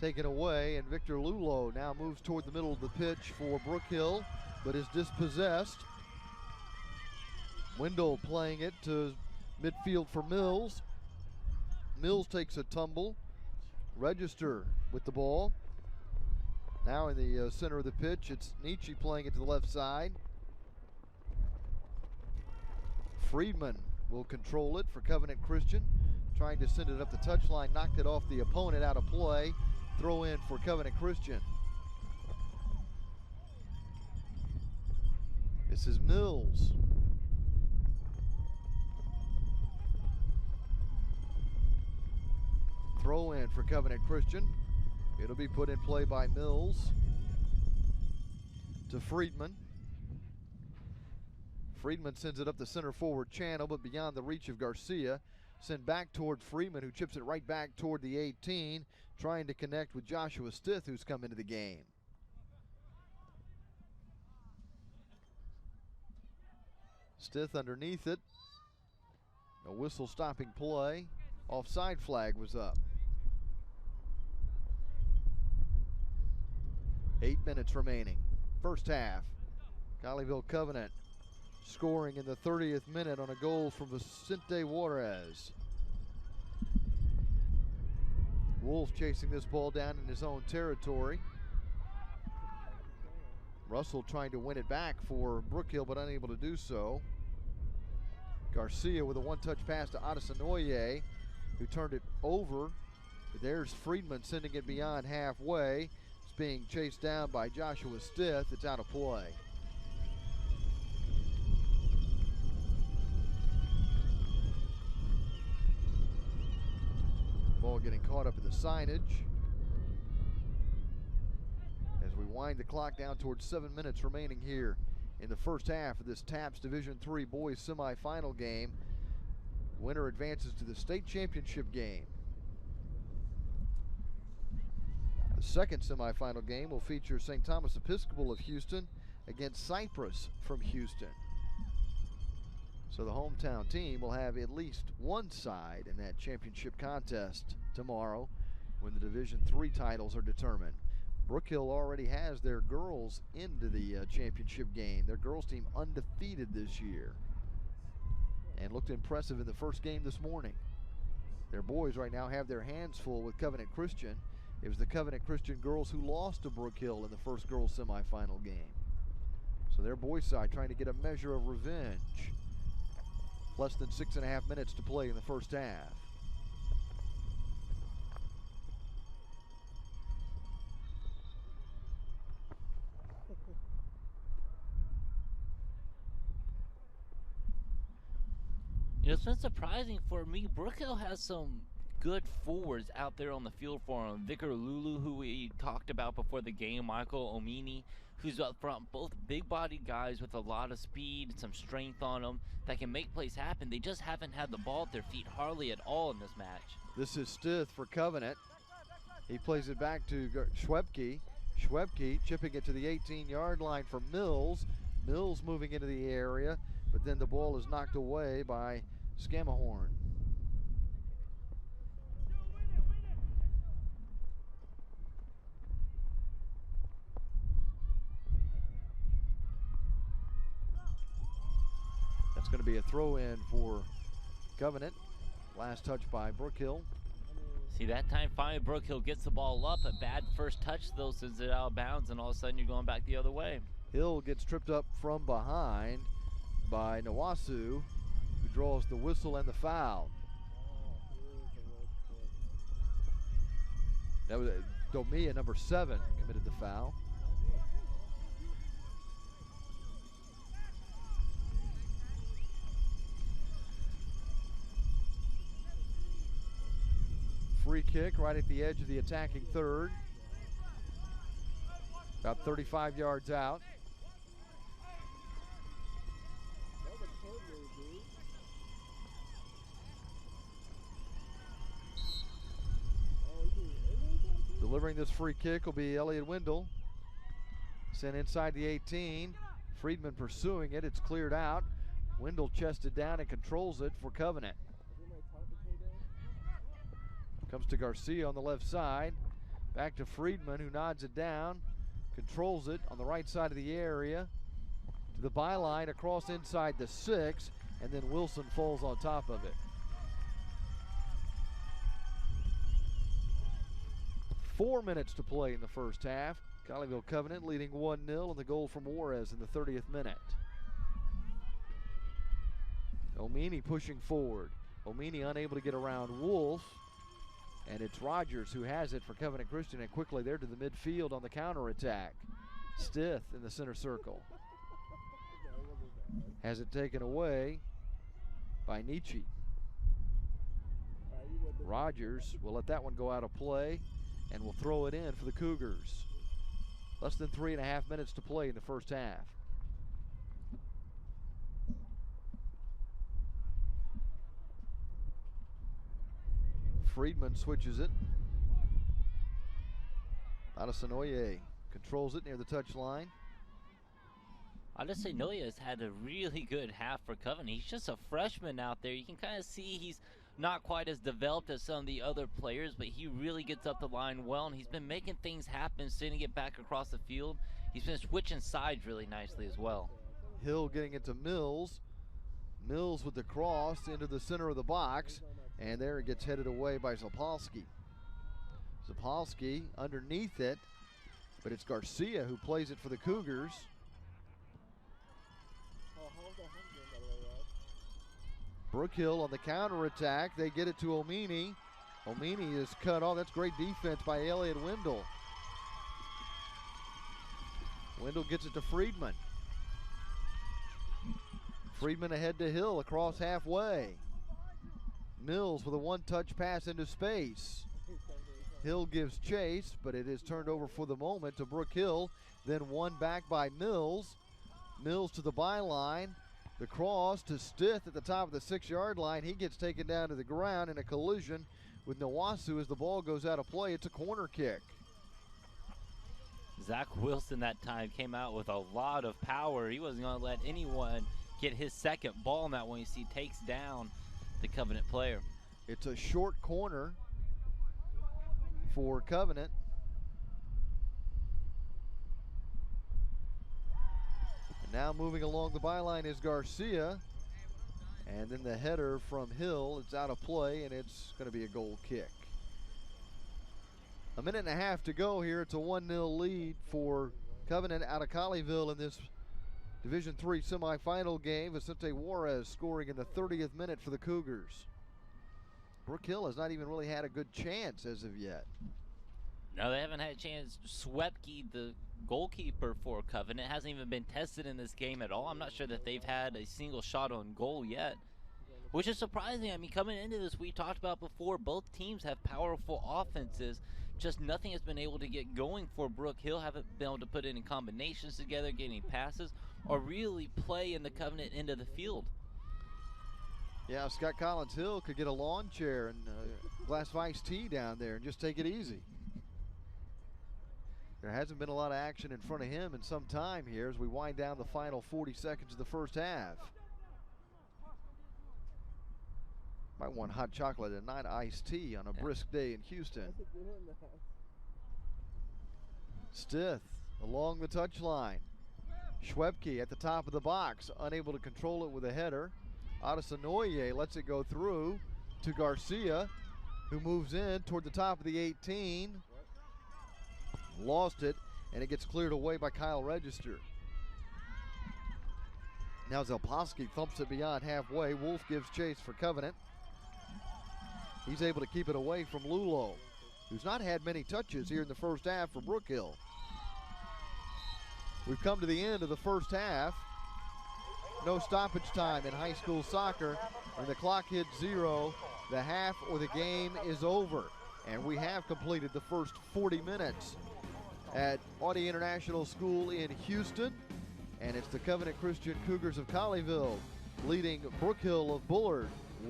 taken away, and Victor Lulo now moves toward the middle of the pitch for Brook Hill, but is dispossessed. Wendell playing it to midfield for Mills. Mills takes a tumble. Register with the ball. Now in the center of the pitch, it's Nietzsche playing it to the left side. Friedman will control it for Covenant Christian. Trying to send it up the touchline, knocked it off the opponent, out of play. Throw in for Covenant Christian. This is Mills. Throw in for Covenant Christian. It'll be put in play by Mills to Friedman. Friedman sends it up the center forward channel, but beyond the reach of Garcia. Sent back toward Freeman, who chips it right back toward the 18, trying to connect with Joshua Stith, who's come into the game. Stith underneath it. A whistle stopping play. Offside flag was up. 8 minutes remaining. First half. Colleyville Covenant scoring in the 30th minute on a goal from Vicente Juarez. Wolf chasing this ball down in his own territory. Russell trying to win it back for Brook Hill, but unable to do so. Garcia with a one-touch pass to Adesinoye, who turned it over. But there's Friedman sending it beyond halfway. It's being chased down by Joshua Stith. It's out of play. Ball getting caught up in the signage as we wind the clock down towards 7 minutes remaining here in the first half of this TAPPS Division III boys semifinal game. Winner advances to the state championship game. The second semifinal game will feature St. Thomas Episcopal of Houston against Cypress from Houston. So the hometown team will have at least one side in that championship contest tomorrow when the Division III titles are determined. Brook Hill already has their girls into the championship game. Their girls team undefeated this year and looked impressive in the first game this morning. Their boys right now have their hands full with Covenant Christian. It was the Covenant Christian girls who lost to Brook Hill in the first girls semifinal game. So their boys side trying to get a measure of revenge. Less than 6.5 minutes to play in the first half. It's been surprising for me. Brook Hill has some good forwards out there on the field for him. Vicar Lulu, who we talked about before the game, Michael Omini, who's up front, both big-bodied guys with a lot of speed, some strength on them that can make plays happen. They just haven't had the ball at their feet hardly at all in this match. This is Stith for Covenant. He plays it back to Schwebke. Schwebke chipping it to the 18-yard line for Mills. Mills moving into the area, but then the ball is knocked away by Scammahorn. That's going to be a throw in for Covenant. Last touch by Brook Hill. See, that time finally Brook Hill gets the ball up. A bad first touch, though, sends it out of bounds, and all of a sudden you're going back the other way. Hill gets tripped up from behind by Nawasu, who draws the whistle and the foul. That was Domia, number 7, committed the foul. Free kick right at the edge of the attacking third. About 35 yards out. Delivering this free kick will be Elliot Wendell. Sent inside the 18. Friedman pursuing it. It's cleared out. Wendell chested down and controls it for Covenant. Comes to Garcia on the left side. Back to Friedman, who nods it down. Controls it on the right side of the area. To the byline, across inside the 6. And then Wilson falls on top of it. 4 minutes to play in the first half. Colleyville Covenant leading 1-0, and the goal from Juarez in the 30th minute. Omeni pushing forward. Omeni unable to get around Wolf. And it's Rogers who has it for Covenant Christian, and quickly there to the midfield on the counterattack. Stith in the center circle. Has it taken away by Nietzsche. Rogers will let that one go out of play and will throw it in for the Cougars. Less than 3.5 minutes to play in the first half. Friedman switches it. Adesanoye controls it near the touch line. Adesanoye has had a really good half for Covenant. He's just a freshman out there. You can kind of see he's not quite as developed as some of the other players, but he really gets up the line well, and he's been making things happen, sending it back across the field. He's been switching sides really nicely as well. Hill getting it to Mills. Mills with the cross into the center of the box, and there it gets headed away by Zapolsky. Zapolsky underneath it, but it's Garcia who plays it for the Cougars. Brook Hill on the counterattack. They get it to Omeni. Omeni is cut off. That's great defense by Elliot Wendell. Wendell gets it to Friedman. Friedman ahead to Hill across halfway. Mills with a one-touch pass into space. Hill gives chase, but it is turned over for the moment to Brook Hill. Then one back by Mills. Mills to the byline. The cross to Stith at the top of the 6-yard line. He gets taken down to the ground in a collision with Nawasu as the ball goes out of play. It's a corner kick. Zach Wilson that time came out with a lot of power. He wasn't going to let anyone get his second ball in that one. You see, takes down the Covenant player. It's a short corner for Covenant. And now moving along the byline is Garcia. And then the header from Hill. It's out of play, and it's going to be a goal kick. A minute and a half to go here. It's a 1-0 lead for Covenant out of Colleyville in this Division III semifinal game. Vicente Juarez scoring in the 30th minute for the Cougars. Brook Hill has not even really had a good chance as of yet. No, they haven't had a chance. Swepke, the goalkeeper for Covenant, hasn't even been tested in this game at all. I'm not sure that they've had a single shot on goal yet, which is surprising. I mean, coming into this, we talked about before, both teams have powerful offenses. Just nothing has been able to get going for Brook Hill. Haven't been able to put any combinations together, getting passes, or really play in the Covenant end of the field. Yeah, Scott Collins Hill could get a lawn chair and a glass of iced tea down there and just take it easy. There hasn't been a lot of action in front of him in some time here as we wind down the final 40 seconds of the first half. Might want hot chocolate and not iced tea on a brisk day in Houston. Stith along the touchline. Schwebke at the top of the box, unable to control it with a header. Adesanoye lets it go through to Garcia, who moves in toward the top of the 18. Lost it, and it gets cleared away by Kyle Register. Now Zelpowski thumps it beyond halfway. Wolf gives chase for Covenant. He's able to keep it away from Lulo. who's not had many touches here in the first half for Brook Hill. We've come to the end of the first half. No stoppage time in high school soccer. When the clock hits 0, the half or the game is over. And we have completed the first 40 minutes at Audie International School in Houston. And it's the Covenant Christian Cougars of Colleyville leading Brook Hill of Bullard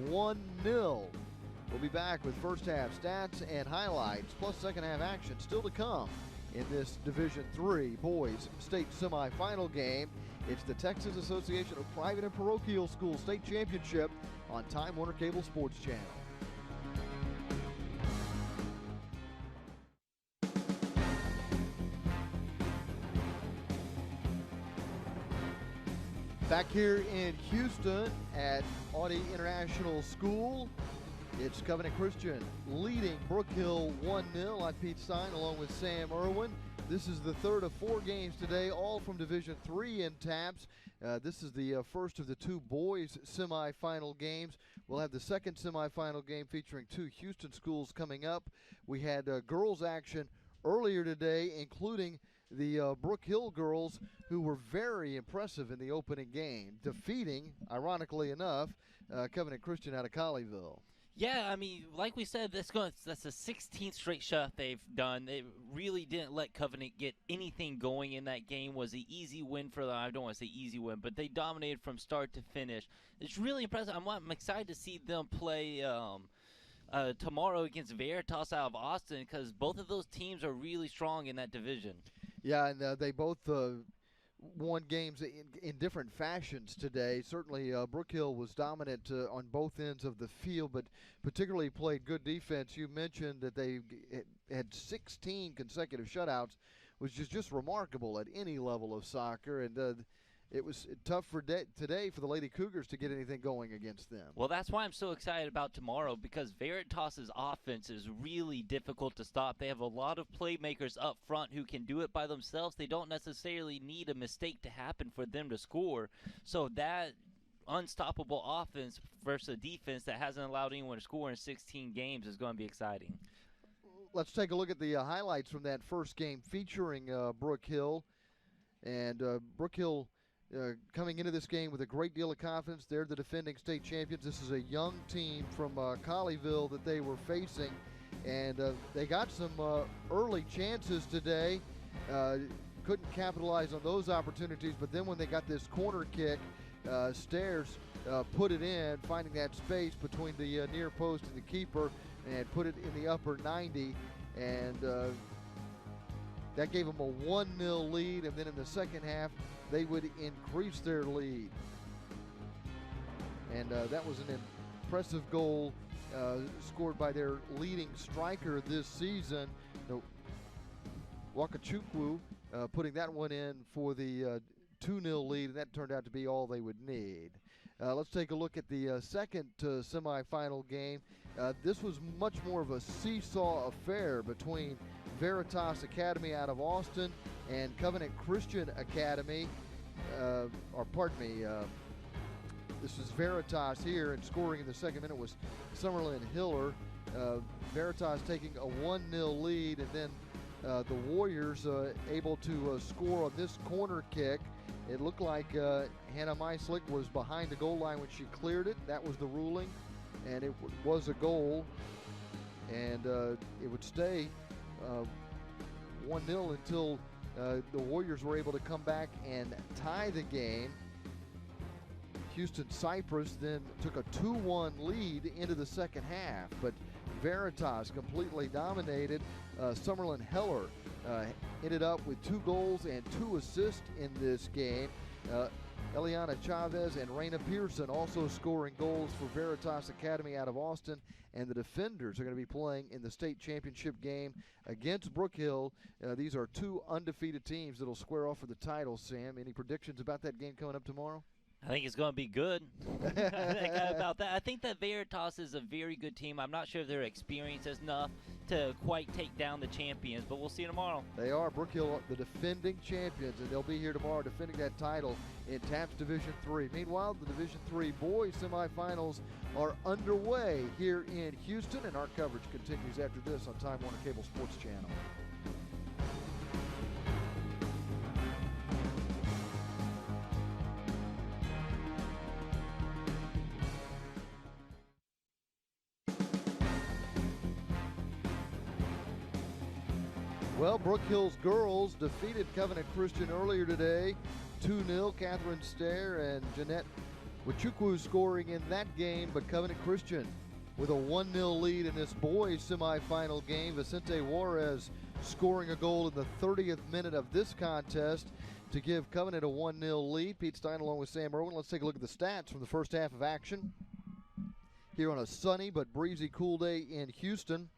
1-0. We'll be back with first half stats and highlights, plus second half action still to come in this Division III boys state semifinal game. It's the Texas Association of Private and Parochial Schools State Championship on Time Warner Cable Sports Channel. Back here in Houston at Audie International School, it's Covenant Christian leading Brook Hill 1-0. I'm Pete Stein along with Sam Irwin. This is the third of 4 games today, all from Division III in TAPPS. This is the first of the 2 boys semifinal games. We'll have the second semifinal game featuring 2 Houston schools coming up. We had girls action earlier today, including the Brook Hill girls, who were very impressive in the opening game, defeating, ironically enough, Covenant Christian out of Colleyville. Yeah, I mean, like we said, that's the 16th straight shot they've done. They really didn't let Covenant get anything going in that game. Was an easy win for them. I don't want to say easy win, but they dominated from start to finish. It's really impressive. I'm excited to see them play tomorrow against Veritas out of Austin, because both of those teams are really strong in that division. Yeah, and they both won games in different fashions today. Certainly, Brook Hill was dominant on both ends of the field, but particularly played good defense. You mentioned that they had 16 consecutive shutouts, which is just remarkable at any level of soccer, and it was tough for today for the Lady Cougars to get anything going against them. Well, that's why I'm so excited about tomorrow, because Veritas' offense is really difficult to stop. They have a lot of playmakers up front who can do it by themselves. They don't necessarily need a mistake to happen for them to score. So that unstoppable offense versus a defense that hasn't allowed anyone to score in 16 games is going to be exciting. Let's take a look at the highlights from that first game featuring Brook Hill. And Brook Hill coming into this game with a great deal of confidence. They're the defending state champions. This is a young team from Colleyville that they were facing, and they got some early chances today. Couldn't capitalize on those opportunities, but then when they got this corner kick, Stairs put it in, finding that space between the near post and the keeper, and put it in the upper 90, and that gave them a 1-0 lead, and then in the second half, they would increase their lead. And that was an impressive goal scored by their leading striker this season, Wakachukwu, putting that one in for the 2-0 lead, and that turned out to be all they would need. Let's take a look at the second semifinal game. This was much more of a seesaw affair between Veritas Academy out of Austin and Covenant Christian Academy, this is Veritas here, and scoring in the second minute was Summerlin Hiller. Veritas taking a 1-0 lead, and then the Warriors able to score on this corner kick. It looked like Hannah Meislick was behind the goal line when she cleared it. That was the ruling, and it was a goal, and it would stay 1-0 until the Warriors were able to come back and tie the game. Houston Cypress then took a 2-1 lead into the second half, but Veritas completely dominated. Summerlin Heller ended up with 2 goals and 2 assists in this game. Eliana Chavez and Raina Pearson also scoring goals for Veritas Academy out of Austin, and the defenders are going to be playing in the state championship game against Brook Hill. These are 2 undefeated teams that will square off for the title, Sam. Any predictions about that game coming up tomorrow? I think it's going to be good. About that. I think that Veritas is a very good team. I'm not sure if they're experienced enough to quite take down the champions, but we'll see tomorrow. They are. Brook Hill, the defending champions, and they'll be here tomorrow defending that title in TAPPS Division III. Meanwhile, the Division III boys semifinals are underway here in Houston, and our coverage continues after this on Time Warner Cable Sports Channel. Well, Brook Hill's girls defeated Covenant Christian earlier today, 2-0. Catherine Stair and Jeanette Wachukwu scoring in that game, but Covenant Christian with a 1-0 lead in this boys semifinal game. Vicente Juarez scoring a goal in the 30th minute of this contest to give Covenant a 1-0 lead. Pete Stein along with Sam Irwin. Let's take a look at the stats from the first half of action here on a sunny but breezy, cool day in Houston.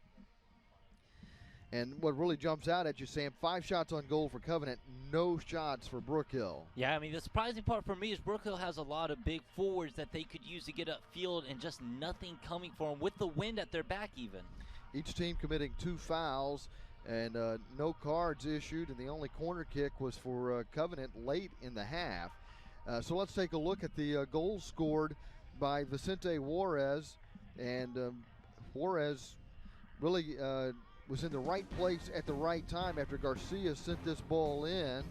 And what really jumps out at you, Sam, 5 shots on goal for Covenant, no shots for Brook Hill. Yeah, I mean, the surprising part for me is Brook Hill has a lot of big forwards that they could use to get upfield and just nothing coming for them with the wind at their back even. Each team committing 2 fouls and no cards issued, and the only corner kick was for Covenant late in the half. So let's take a look at the goals scored by Vicente Juarez. And Juarez really was in the right place at the right time after Garcia sent this ball in.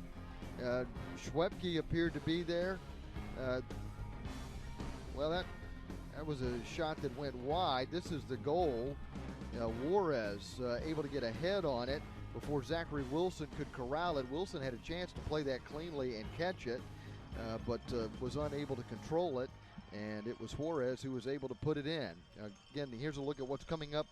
Schwepke appeared to be there. Well, that was a shot that went wide. This is the goal. Juarez able to get ahead on it before Zachary Wilson could corral it. Wilson had a chance to play that cleanly and catch it, but was unable to control it, and it was Juarez who was able to put it in. Again, here's a look at what's coming up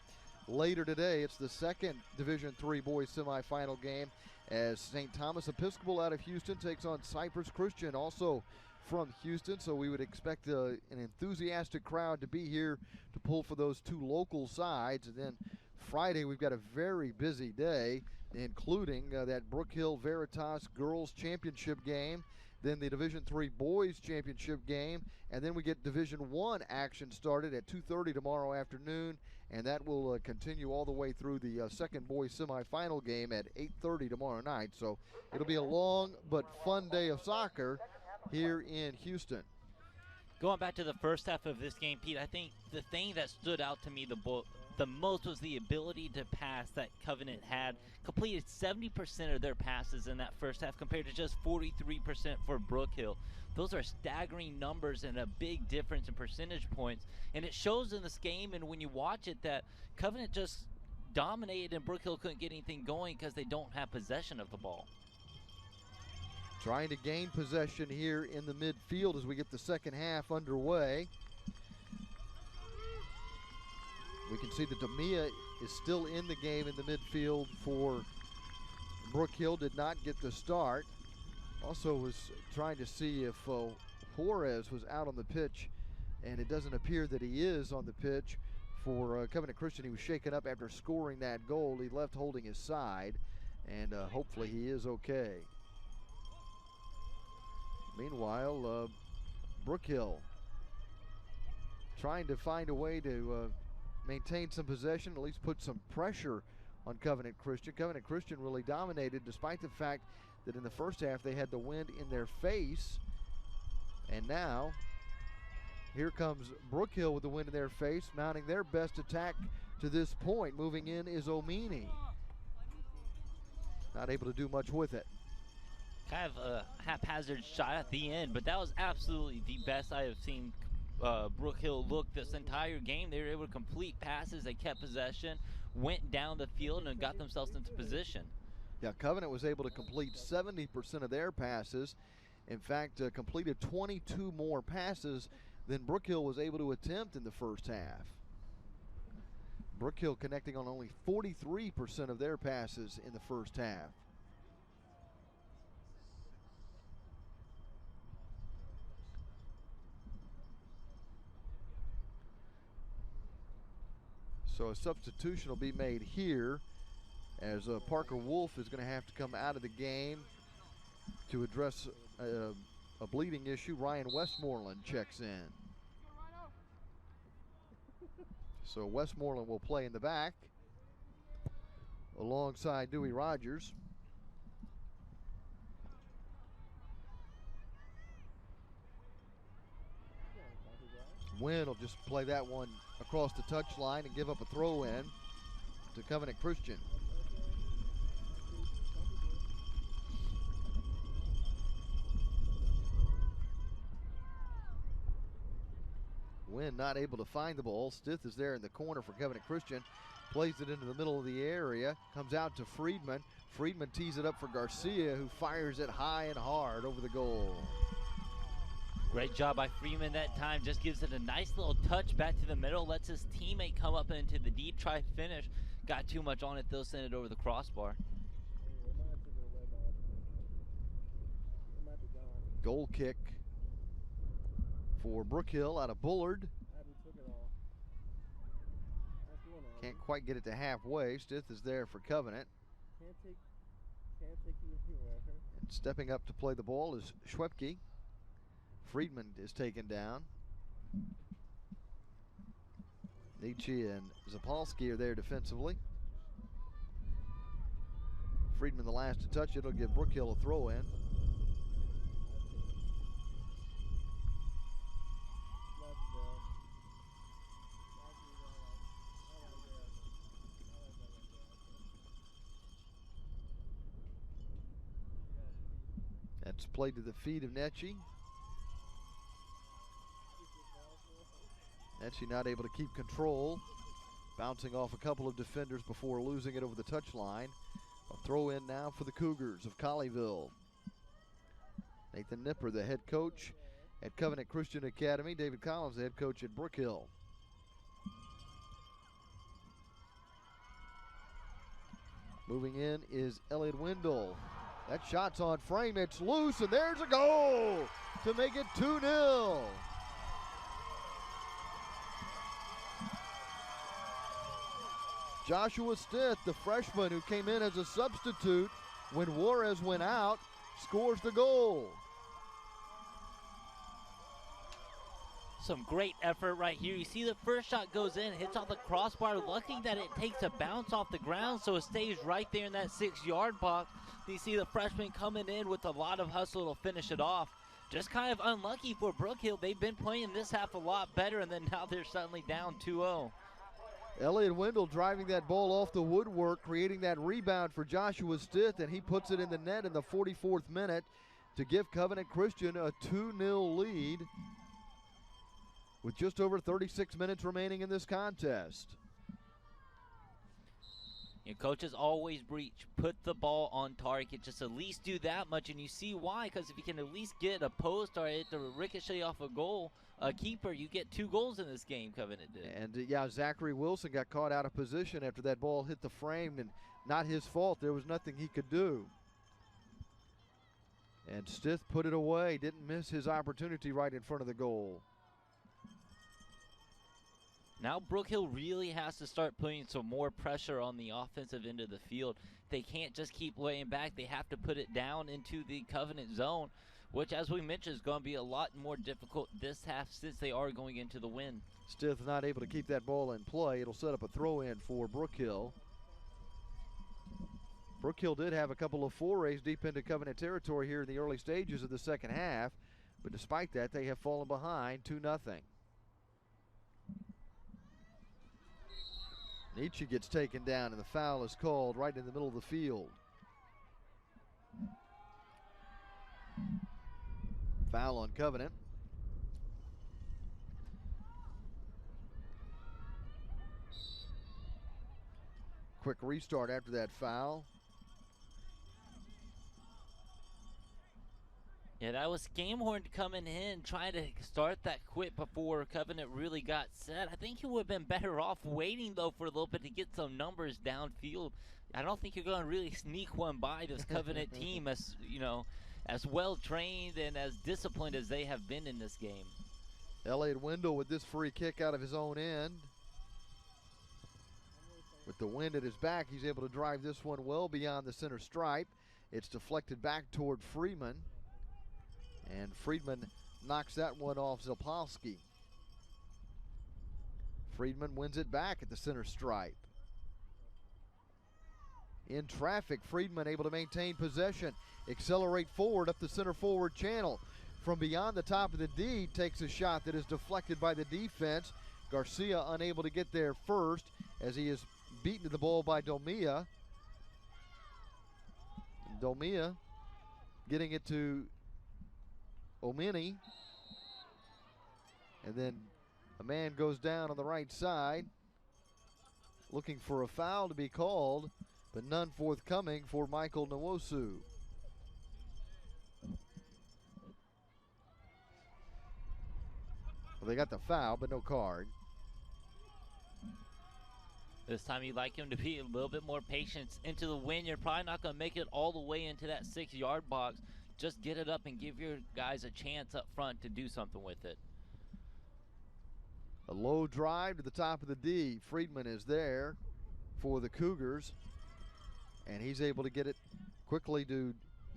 later today. It's the second Division III boys semifinal game as St. Thomas Episcopal out of Houston takes on Cypress Christian, also from Houston. So we would expect an enthusiastic crowd to be here to pull for those 2 local sides. And then Friday we've got a very busy day, including that Brook Hill Veritas Girls Championship game, then the Division III Boys Championship game, and then we get Division I action started at 2:30 tomorrow afternoon, and that will continue all the way through the second boys semifinal game at 8:30 tomorrow night. So it'll be a long but fun day of soccer here in Houston. Going back to the first half of this game, Pete, I think the thing that stood out to me the most was the ability to pass that Covenant had. Completed 70% of their passes in that first half compared to just 43% for Brook Hill. Those are staggering numbers and a big difference in percentage points. And it shows in this game, and when you watch it, that Covenant just dominated and Brook Hill couldn't get anything going because they don't have possession of the ball. Trying to gain possession here in the midfield as we get the second half underway. We can see that Demia is still in the game in the midfield for Brook Hill. Did not get the start. Also was trying to see if Juarez was out on the pitch, and it doesn't appear that he is on the pitch for Covenant Christian. He was shaken up after scoring that goal. He left holding his side, and hopefully he is okay. Meanwhile, Brook Hill trying to find a way to maintain some possession, at least put some pressure on Covenant Christian. Covenant Christian really dominated despite the fact that in the first half they had the wind in their face. And now here comes Brook Hill with the wind in their face, mounting their best attack to this point. Moving in is Omini. Not able to do much with it. Kind of a haphazard shot at the end, but that was absolutely the best I have seen Brook Hill look this entire game. They were able to complete passes, they kept possession, went down the field, and got themselves into position. Yeah, Covenant was able to complete 70% of their passes. In fact, completed 22 more passes than Brook Hill was able to attempt in the first half. Brook Hill connecting on only 43% of their passes in the first half. So a substitution will be made here as Parker Wolf is going to have to come out of the game to address a bleeding issue. Ryan Westmoreland checks in. So Westmoreland will play in the back alongside Dewey Rogers. Wynn will just play that one across the touchline and give up a throw in to Covenant Christian. Wynn not able to find the ball. Stith is there in the corner for Covenant Christian. Plays it into the middle of the area. Comes out to Friedman. Friedman tees it up for Garcia, who fires it high and hard over the goal. Great job by Freeman that time. Just gives it a nice little touch back to the middle. Lets his teammate come up into the deep, try finish. Got too much on it, though. Send it over the crossbar. Goal kick for Brook Hill out of Bullard. Can't quite get it to halfway. Stith is there for Covenant. And stepping up to play the ball is Schwepke. Friedman is taken down. Nietzsche and Zapolsky are there defensively. Friedman the last to touch it. It'll give Brook Hill a throw in. That's played to the feet of Netchie. Netchie not able to keep control. Bouncing off a couple of defenders before losing it over the touchline. A throw in now for the Cougars of Colleyville. Nathan Nipper, the head coach at Covenant Christian Academy. David Collins, the head coach at Brook Hill. Moving in is Elliot Wendell. That shot's on frame, it's loose, and there's a goal to make it 2-0. Joshua Stith, the freshman who came in as a substitute when Juarez went out, scores the goal. Some great effort right here. You see the first shot goes in, hits off the crossbar. Lucky that it takes a bounce off the ground, so it stays right there in that 6-yard box. You see the freshman coming in with a lot of hustle to finish it off. Just kind of unlucky for Brook Hill. They've been playing this half a lot better, and then now they're suddenly down 2-0. Elliot Wendell driving that ball off the woodwork, creating that rebound for Joshua Stith, and he puts it in the net in the 44th minute to give Covenant Christian a 2-0 lead with just over 36 minutes remaining in this contest. Your coaches always preach, put the ball on target. Just at least do that much, and you see why, because if you can at least get a post or hit the ricochet off a goal, a keeper, you get 2 goals in this game, Covenant did. And yeah, Zachary Wilson got caught out of position after that ball hit the frame, and not his fault. There was nothing he could do. And Stith put it away, didn't miss his opportunity right in front of the goal. Now Brook Hill really has to start putting some more pressure on the offensive end of the field. They can't just keep laying back. They have to put it down into the Covenant zone, which, as we mentioned, is going to be a lot more difficult this half since they are going into the win. Stith not able to keep that ball in play. It'll set up a throw-in for Brook Hill. Brook Hill did have a couple of forays deep into Covenant territory here in the early stages of the second half, but despite that, they have fallen behind 2-0. Nietzsche gets taken down, and the foul is called right in the middle of the field. Foul on Covenant. Quick restart after that foul. Yeah, that was Gamehorn coming in, trying to start that quick before Covenant really got set. I think he would have been better off waiting, though, for a little bit to get some numbers downfield. I don't think you're going to really sneak one by this Covenant team, as you know, as well trained and as disciplined as they have been in this game. Elliot Wendell with this free kick out of his own end. With the wind at his back, he's able to drive this one well beyond the center stripe. It's deflected back toward Freeman. And Friedman knocks that one off Zapolsky. Friedman wins it back at the center stripe. In traffic, Friedman able to maintain possession, accelerate forward up the center forward channel. From beyond the top of the D, takes a shot that is deflected by the defense. Garcia unable to get there first as he is beaten to the ball by Domia. Domia getting it to Omeni. And then a man goes down on the right side looking for a foul to be called, but none forthcoming for Michael Nwosu. Well, they got the foul, but no card. This time you'd like him to be a little bit more patient into the wind. You're probably not going to make it all the way into that 6-yard box. Just get it up and give your guys a chance up front to do something with it. A low drive to the top of the D. Friedman is there for the Cougars, and he's able to get it quickly to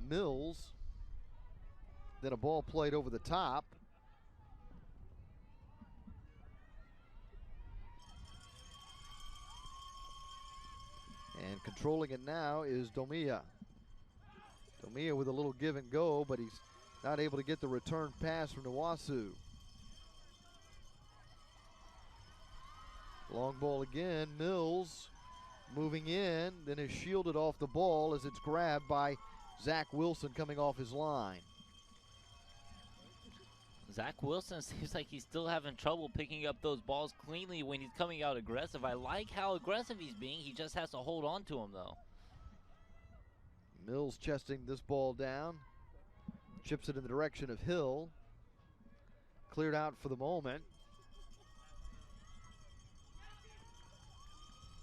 Mills. Then a ball played over the top. And controlling it now is Domia. Domia with a little give and go, but he's not able to get the return pass from Nwosu. Long ball again. Mills moving in, then is shielded off the ball as it's grabbed by Zach Wilson coming off his line. Zach Wilson seems like he's still having trouble picking up those balls cleanly when he's coming out aggressive. I like how aggressive he's being. He just has to hold on to him, though. Mills chesting this ball down. Chips it in the direction of Hill. Cleared out for the moment.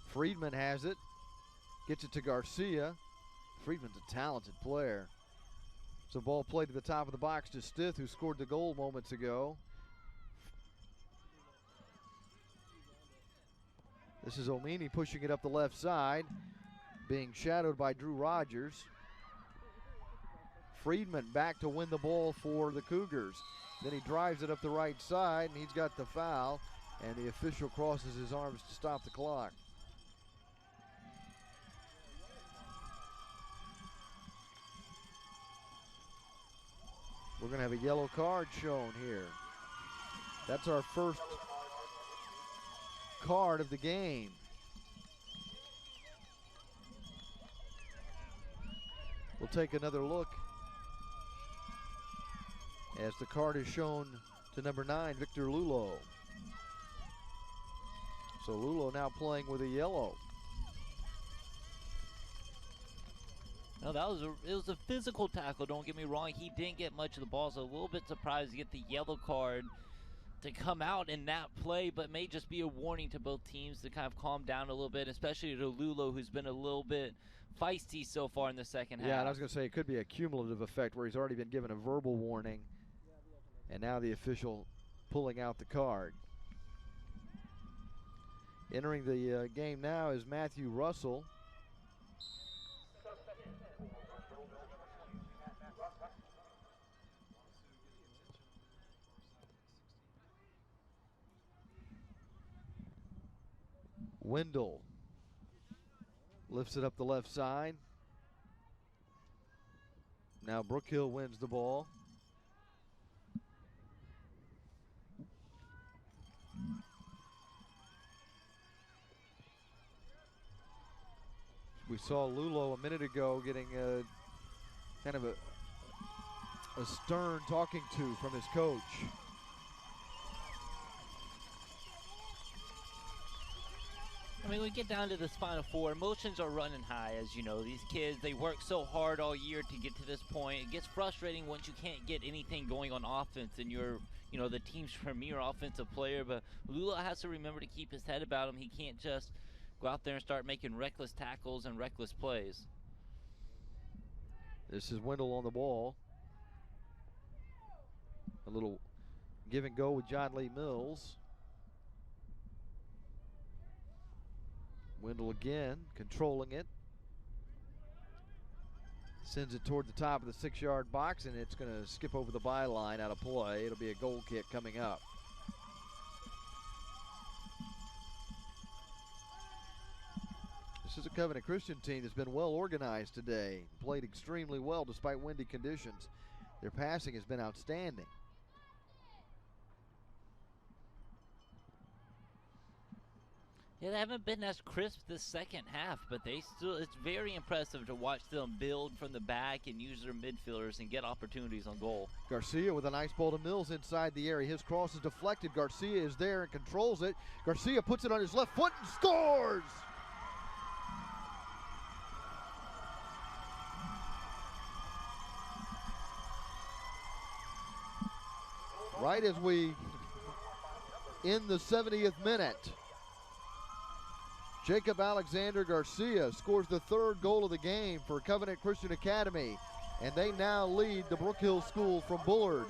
Friedman has it. Gets it to Garcia. Friedman's a talented player. So ball played to the top of the box to Stith, who scored the goal moments ago. This is Omeni pushing it up the left side, being shadowed by Drew Rogers. Friedman back to win the ball for the Cougars. Then he drives it up the right side, and he's got the foul, and the official crosses his arms to stop the clock. We're going to have a yellow card shown here. That's our first card of the game. We'll take another look as the card is shown to number 9, Victor Lulo. So Lulo now playing with a yellow. No, it was a physical tackle, don't get me wrong. He didn't get much of the ball, so a little bit surprised to get the yellow card to come out in that play, but may just be a warning to both teams to kind of calm down a little bit, especially to Lulo, who's been a little bit feisty so far in the second half. Yeah, and I was going to say it could be a cumulative effect where he's already been given a verbal warning, and now the official pulling out the card. Entering the game now is Matthew Russell. Wendell lifts it up the left side. Now Brook Hill wins the ball. We saw Lulo a minute ago getting a kind of a stern talking to from his coach. I mean, we get down to this Final Four, emotions are running high, as you know. These kids, they work so hard all year to get to this point. It gets frustrating once you can't get anything going on offense and you're, the team's premier offensive player. But Lulo has to remember to keep his head about him. He can't just go out there and start making reckless tackles and reckless plays. This is Wendell on the ball. A little give and go with John Lee Mills. Wendell again, controlling it. Sends it toward the top of the 6-yard box, and it's going to skip over the byline out of play. It'll be a goal kick coming up. This is a Covenant Christian team that's been well organized today, played extremely well despite windy conditions. Their passing has been outstanding. Yeah, they haven't been as crisp this second half, but it's very impressive to watch them build from the back and use their midfielders and get opportunities on goal. Garcia with a nice ball to Mills inside the area. His cross is deflected. Garcia is there and controls it. Garcia puts it on his left foot and scores! Right as we in the 70th minute, Jacob Alexander Garcia scores the 3rd goal of the game for Covenant Christian Academy, and they now lead the Brook Hill School from Bullard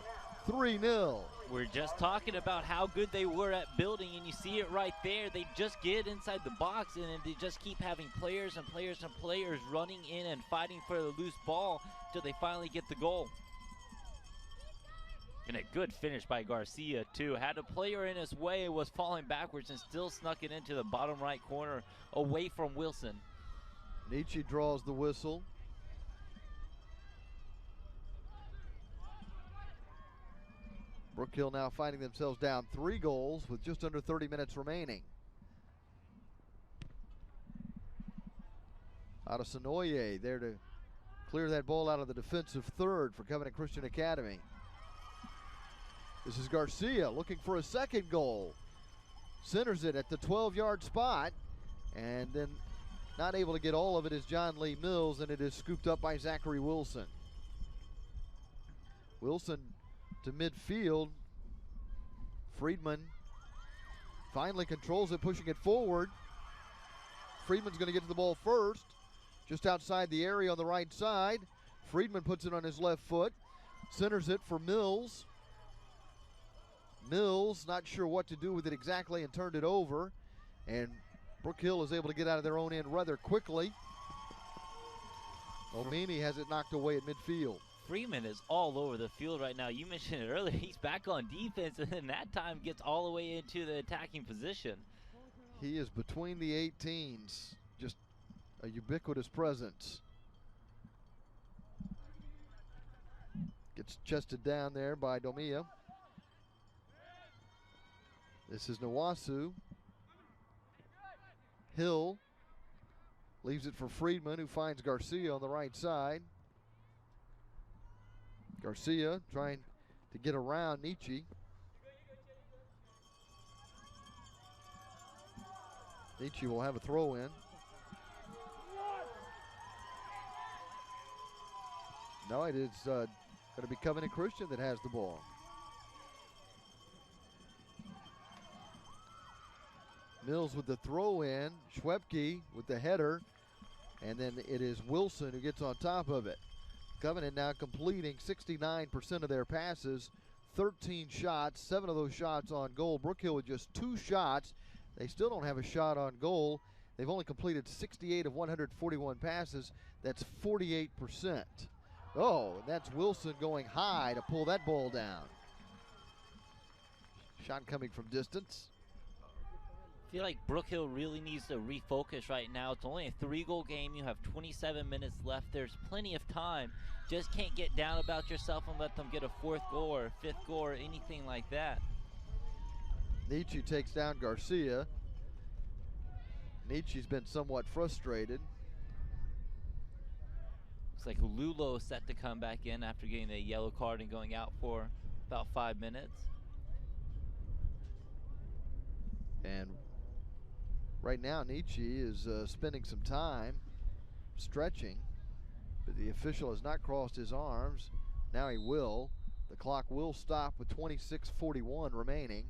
3-0. We're just talking about how good they were at building, and you see it right there. They just get inside the box, and then they just keep having players and players and players running in and fighting for the loose ball until they finally get the goal. And a good finish by Garcia, too. Had a player in his way, was falling backwards, and still snuck it into the bottom right corner away from Wilson. Nietzsche draws the whistle. Brook Hill now finding themselves down 3 goals with just under 30 minutes remaining. Adesanoye there to clear that ball out of the defensive third for Covenant Christian Academy. This is Garcia looking for a 2nd goal. Centers it at the 12-yard spot, and then not able to get all of it is John Lee Mills, and it is scooped up by Zachary Wilson. Wilson to midfield. Friedman finally controls it, pushing it forward. Friedman's going to get to the ball first, just outside the area on the right side. Friedman puts it on his left foot, centers it for Mills. Mills not sure what to do with it exactly and turned it over, and Brook Hill is able to get out of their own end rather quickly. Omeni has it knocked away at midfield. Freeman is all over the field right now. You mentioned it earlier. He's back on defense, and then that time gets all the way into the attacking position. He is between the 18s, just a ubiquitous presence. Gets chested down there by Domia. This is Nawasu. Hill leaves it for Friedman, who finds Garcia on the right side. Garcia trying to get around Nietzsche. Nietzsche will have a throw in. No, it is going to be Covenant Christian that has the ball. Mills with the throw in, Schwebke with the header, and then it is Wilson who gets on top of it. Covenant now completing 69% of their passes, 13 shots, 7 of those shots on goal. Brook Hill with just 2 shots. They still don't have a shot on goal. They've only completed 68 of 141 passes. That's 48%. Oh, and that's Wilson going high to pull that ball down. Shot coming from distance. I feel like Brook Hill really needs to refocus right now. It's only a 3-goal game. You have 27 minutes left. There's plenty of time. Just can't get down about yourself and let them get a 4th goal or a 5th goal or anything like that. Nietzsche takes down Garcia. Nietzsche's been somewhat frustrated. Looks like Lulo is set to come back in after getting the yellow card and going out for about 5 minutes. And right now, Nietzsche is spending some time stretching, but the official has not crossed his arms. Now he will. The clock will stop with 26:41 remaining.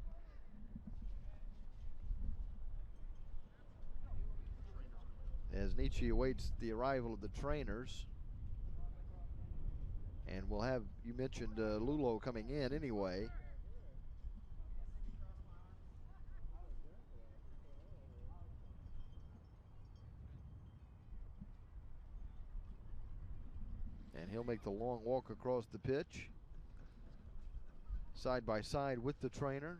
As Nietzsche awaits the arrival of the trainers. And we'll have, you mentioned Lulo coming in anyway. And he'll make the long walk across the pitch, side by side with the trainer.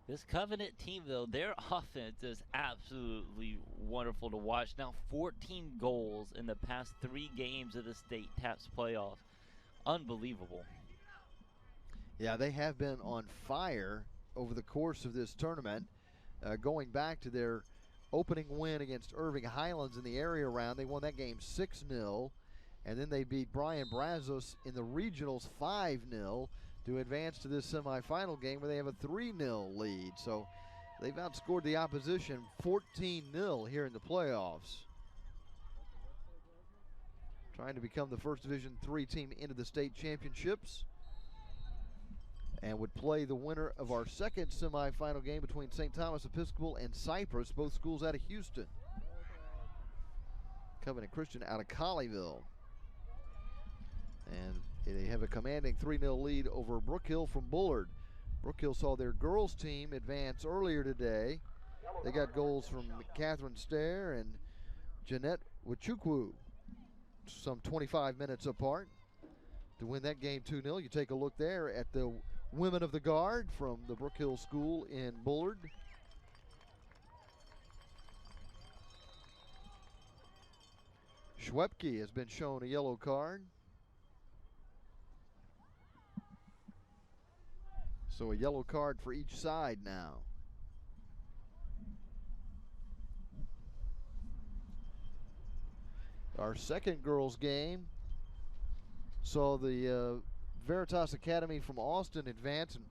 This Covenant team, though, their offense is absolutely wonderful to watch. Now 14 goals in the past 3 games of the state TAPPS playoffs. Unbelievable. Yeah, they have been on fire over the course of this tournament. Going back to their opening win against Irving Highlands in the area round, they won that game 6-0. And then they beat Brian Brazos in the regionals 5-0 to advance to this semifinal game where they have a 3-0 lead. So they've outscored the opposition 14-0 here in the playoffs. Trying to become the first Division III team into the state championships, and would play the winner of our second semifinal game between St. Thomas Episcopal and Cypress, both schools out of Houston. Covenant Christian out of Colleyville. And they have a commanding 3-0 lead over Brook Hill from Bullard. Brook Hill saw their girls team advance earlier today. They got goals from Catherine Stair and Jeanette Wachukwu, some 25 minutes apart, to win that game 2-0. You take a look there at the women of the guard from the Brook Hill School in Bullard. Schwepke has been shown a yellow card. So a yellow card for each side now. Our second girls game saw the Veritas Academy from Austin advance, and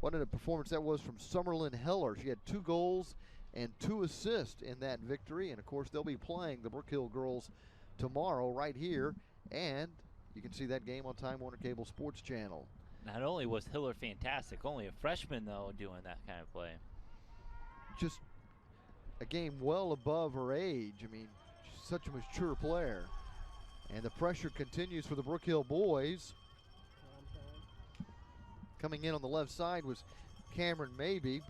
what a performance that was from Summerlin Heller. She had 2 goals and 2 assists in that victory, and of course they'll be playing the Brook Hill girls tomorrow right here, and you can see that game on Time Warner Cable Sports Channel. Not only was Hiller fantastic, only a freshman, though, doing that kind of play. Just a game well above her age. I mean, she's such a mature player. And the pressure continues for the Brook Hill boys. Coming in on the left side was Cameron Mabey.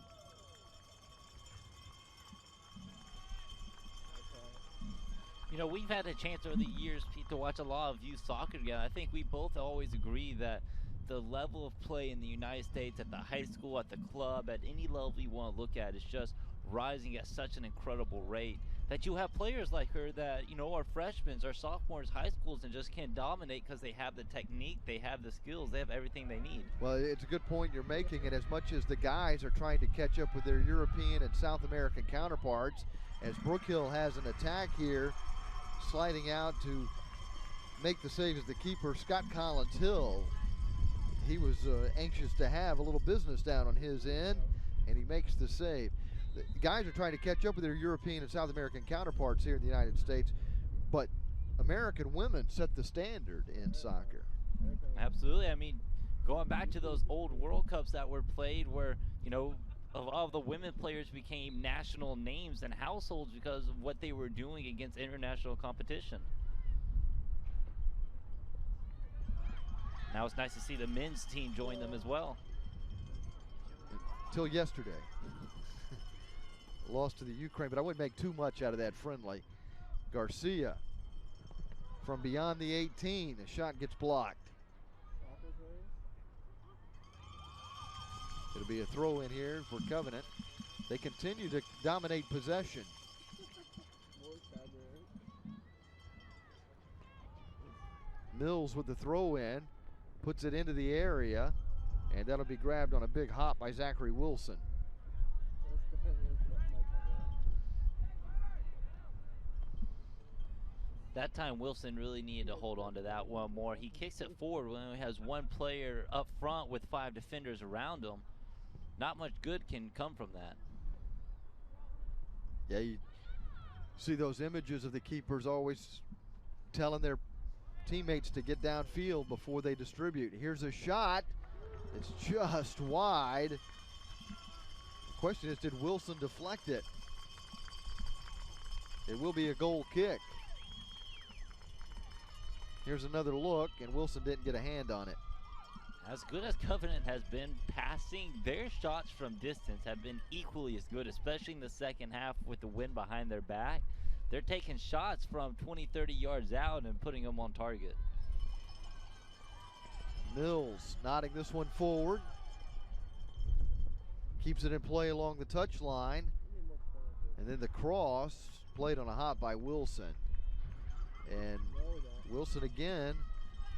You know, we've had a chance over the years, Pete, to watch a lot of youth soccer together. I think we both always agree that the level of play in the United States, at the high school, at the club, at any level you want to look at, is just rising at such an incredible rate that you have players like her that, you know, are freshmen, are sophomores, high schools, and just can dominate because they have the technique, they have the skills, they have everything they need. Well, it's a good point you're making, and as much as the guys are trying to catch up with their European and South American counterparts, as Brook Hill has an attack here, sliding out to make the save as the keeper, Scott Collins Hill. He was anxious to have a little business down on his end, and he makes the save. The guys are trying to catch up with their European and South American counterparts here in the United States, but American women set the standard in soccer. Absolutely. I mean, going back to those old World Cups that were played where, you know, a lot of the women players became national names and households because of what they were doing against international competition. Now it's nice to see the men's team join them as well. Till yesterday. Lost to the Ukraine, but I wouldn't make too much out of that friendly. Garcia from beyond the 18. The shot gets blocked. It'll be a throw in here for Covenant. They continue to dominate possession. Mills with the throw in, puts it into the area, and that'll be grabbed on a big hop by Zachary Wilson. That time Wilson really needed to hold on to that one more. He kicks it forward when he has one player up front with 5 defenders around him. Not much good can come from that. Yeah, you see those images of the keepers always telling their teammates to get downfield before they distribute. Here's a shot. It's just wide. The question is, did Wilson deflect it? It will be a goal kick. Here's another look, and Wilson didn't get a hand on it. As good as Covenant has been passing, their shots from distance have been equally as good, especially in the second half with the wind behind their back. they're taking shots from 20, 30 yards out and putting them on target. Mills nodding this one forward. Keeps it in play along the touchline. And then the cross played on a hop by Wilson. And Wilson again,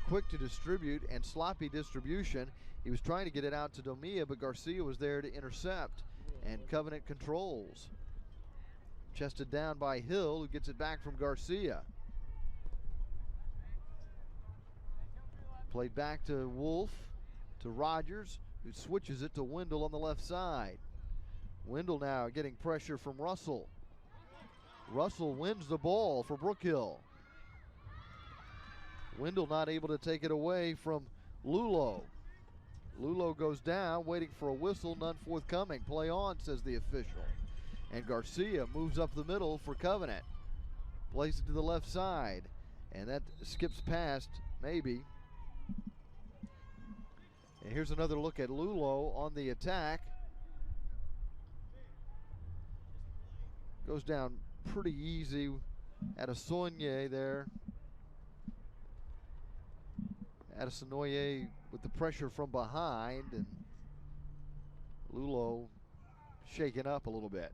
quick to distribute and sloppy distribution. He was trying to get it out to Domia, but Garcia was there to intercept. And Covenant controls. Chested down by Hill, who gets it back from Garcia. Played back to Wolf, to Rogers, who switches it to Wendell on the left side. Wendell now getting pressure from Russell. Russell wins the ball for Brook Hill. Wendell not able to take it away from Lulo. Lulo goes down, waiting for a whistle, none forthcoming. Play on, says the official. And Garcia moves up the middle for Covenant. Plays it to the left side, and that skips past, maybe. And here's another look at Lulo on the attack. Goes down pretty easy at Adesanya there. Adesanya with the pressure from behind, and Lulo shaken up a little bit.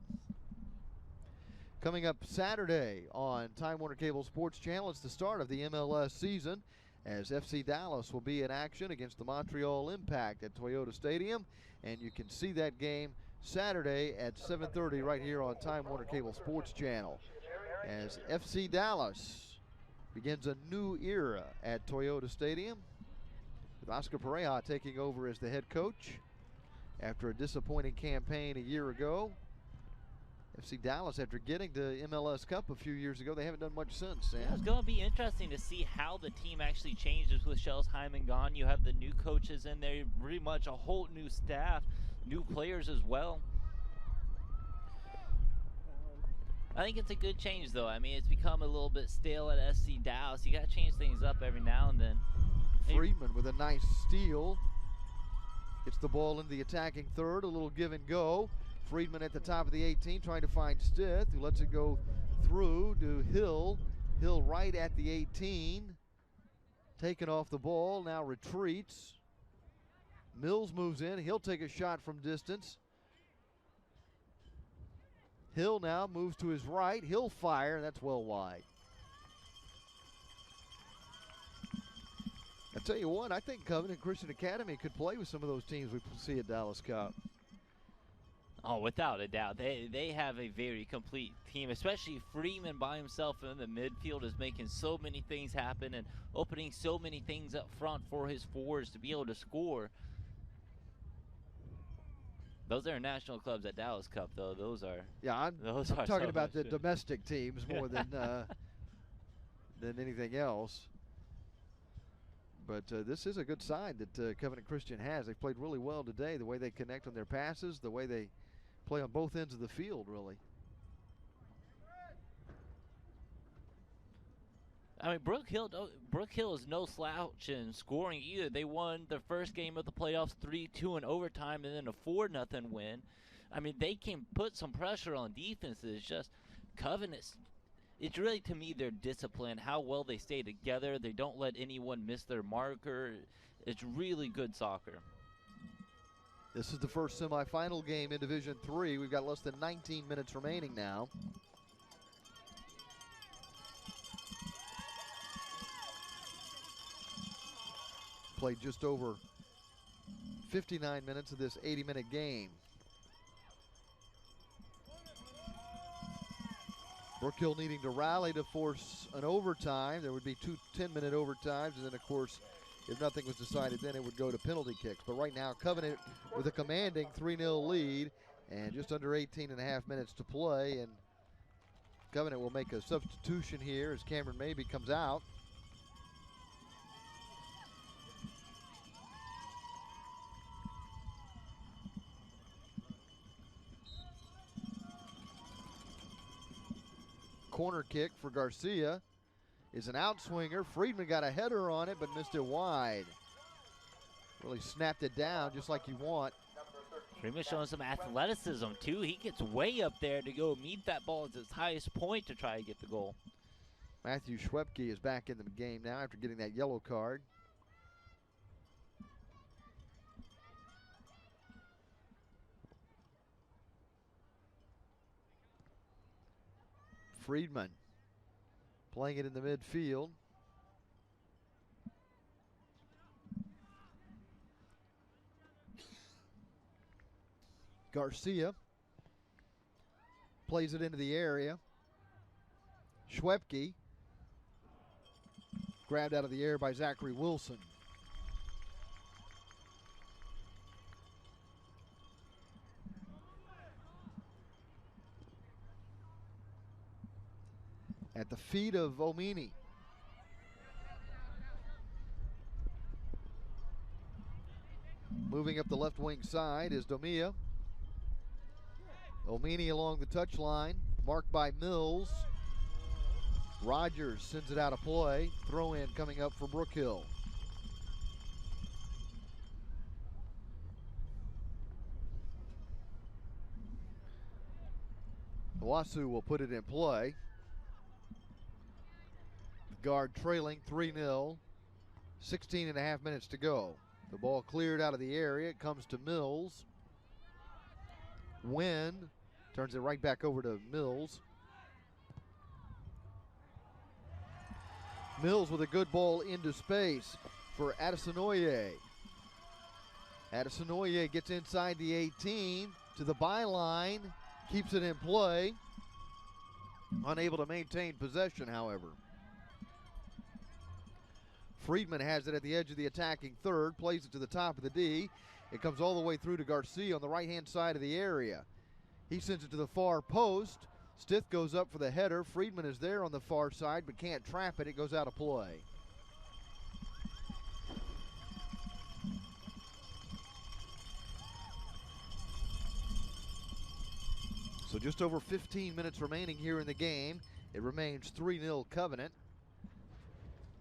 Coming up Saturday on Time Warner Cable Sports Channel, it's the start of the MLS season, as FC Dallas will be in action against the Montreal Impact at Toyota Stadium, and you can see that game Saturday at 7:30 right here on Time Warner Cable Sports Channel, as FC Dallas begins a new era at Toyota Stadium, with Oscar Pareja taking over as the head coach after a disappointing campaign a year ago. FC Dallas, after getting the MLS Cup a few years ago, they haven't done much since, Sam. Yeah, it's going to be interesting to see how the team actually changes with Schellsheim gone. You have the new coaches in there, pretty much a whole new staff, new players as well. I think it's a good change, though. I mean, it's become a little bit stale at SC Dallas. You got to change things up every now and then. Friedman with a nice steal. Gets the ball into the attacking third, a little give and go. Friedman at the top of the 18 trying to find Stith, who lets it go through to Hill. Hill right at the 18. Taking off the ball, now retreats. Mills moves in, he'll take a shot from distance. Hill now moves to his right, he'll fire, and that's well wide. I tell you what, I think Covenant Christian Academy could play with some of those teams we see at Dallas Cup. Oh, without a doubt. They have a very complete team, especially Freeman by himself in the midfield is making so many things happen and opening so many things up front for his forwards to be able to score. Those are national clubs at Dallas Cup, though. Those are. Yeah, I'm talking about the domestic teams more than anything else. But this is a good side that Covenant Christian has. They've played really well today, the way they connect on their passes, the way they play on both ends of the field, really. I mean, Brook Hill is no slouch in scoring either. They won their first game of the playoffs 3-2 in overtime and then a 4-0 win. I mean, they can put some pressure on defenses. Just Covenant, it's really, to me, their discipline, how well they stay together. They don't let anyone miss their marker. It's really good soccer. This is the first semifinal game in Division III. We've got less than 19 minutes remaining now. Played just over 59 minutes of this 80-minute game. Brook Hill needing to rally to force an overtime. There would be two 10-minute overtimes, and then, of course, if nothing was decided, then it would go to penalty kicks. But right now, Covenant with a commanding 3-0 lead and just under 18 and a half minutes to play. And Covenant will make a substitution here as Cameron Mabey comes out. Corner kick for Garcia is an outswinger. Friedman got a header on it, but missed it wide. Really snapped it down just like you want Freeman showing some athleticism too. He gets way up there to go meet that ball at its highest point to try to get the goal. Matthew Schwepke is back in the game now after getting that yellow card. Friedman playing it in the midfield. Garcia plays it into the area. Schwepke grabbed out of the air by Zachary Wilson. At the feet of Omini. Moving up the left wing side is Domia. Omini along the touchline, marked by Mills. Rogers sends it out of play. Throw in coming up for Brook Hill. Wasu will put it in play. The guard trailing 3-0. 16.5 minutes to go. The ball cleared out of the area. It comes to Mills. Wynn turns it right back over to Mills. Mills with a good ball into space for Adesinoye. Adesinoye gets inside the 18 to the byline, keeps it in play. Unable to maintain possession, however. Friedman has it at the edge of the attacking third, plays it to the top of the D. It comes all the way through to Garcia on the right-hand side of the area. He sends it to the far post. Stith goes up for the header. Friedman is there on the far side but can't trap it. It goes out of play. So just over 15 minutes remaining here in the game. It remains 3-0 Covenant.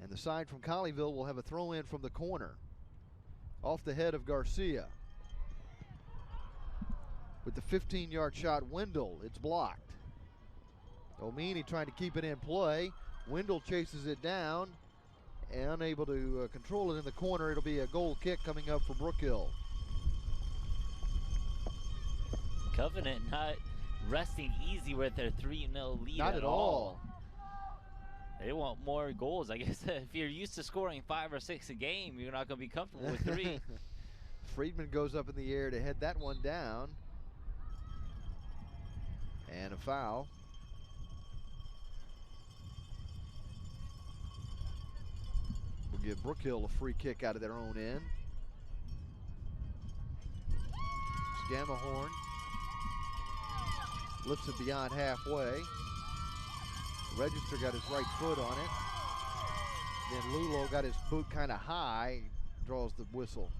And the side from Colleyville will have a throw in from the corner. Off the head of Garcia. With the 15-yard shot, Wendell, it's blocked. Omini trying to keep it in play. Wendell chases it down and unable to control it in the corner. It'll be a goal kick coming up for Brook Hill. Covenant not resting easy with their 3-0 lead. Not at all. They want more goals. I guess if you're used to scoring 5 or 6 a game, you're not going to be comfortable with 3. Friedman goes up in the air to head that one down. And a foul. We'll give Brook Hill a free kick out of their own end. Scammahorn lifts it beyond halfway. Register got his right foot on it. Then Lulo got his boot kind of high, draws the whistle.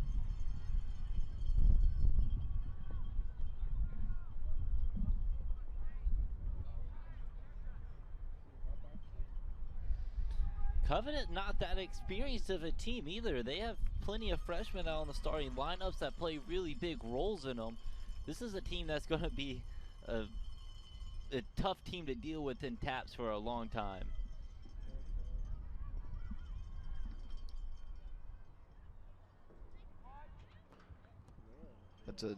Covenant not that experienced of a team either. They have plenty of freshmen out on the starting lineups that play really big roles in them. This is a team that's going to be a tough team to deal with in TAPPS for a long time. That's a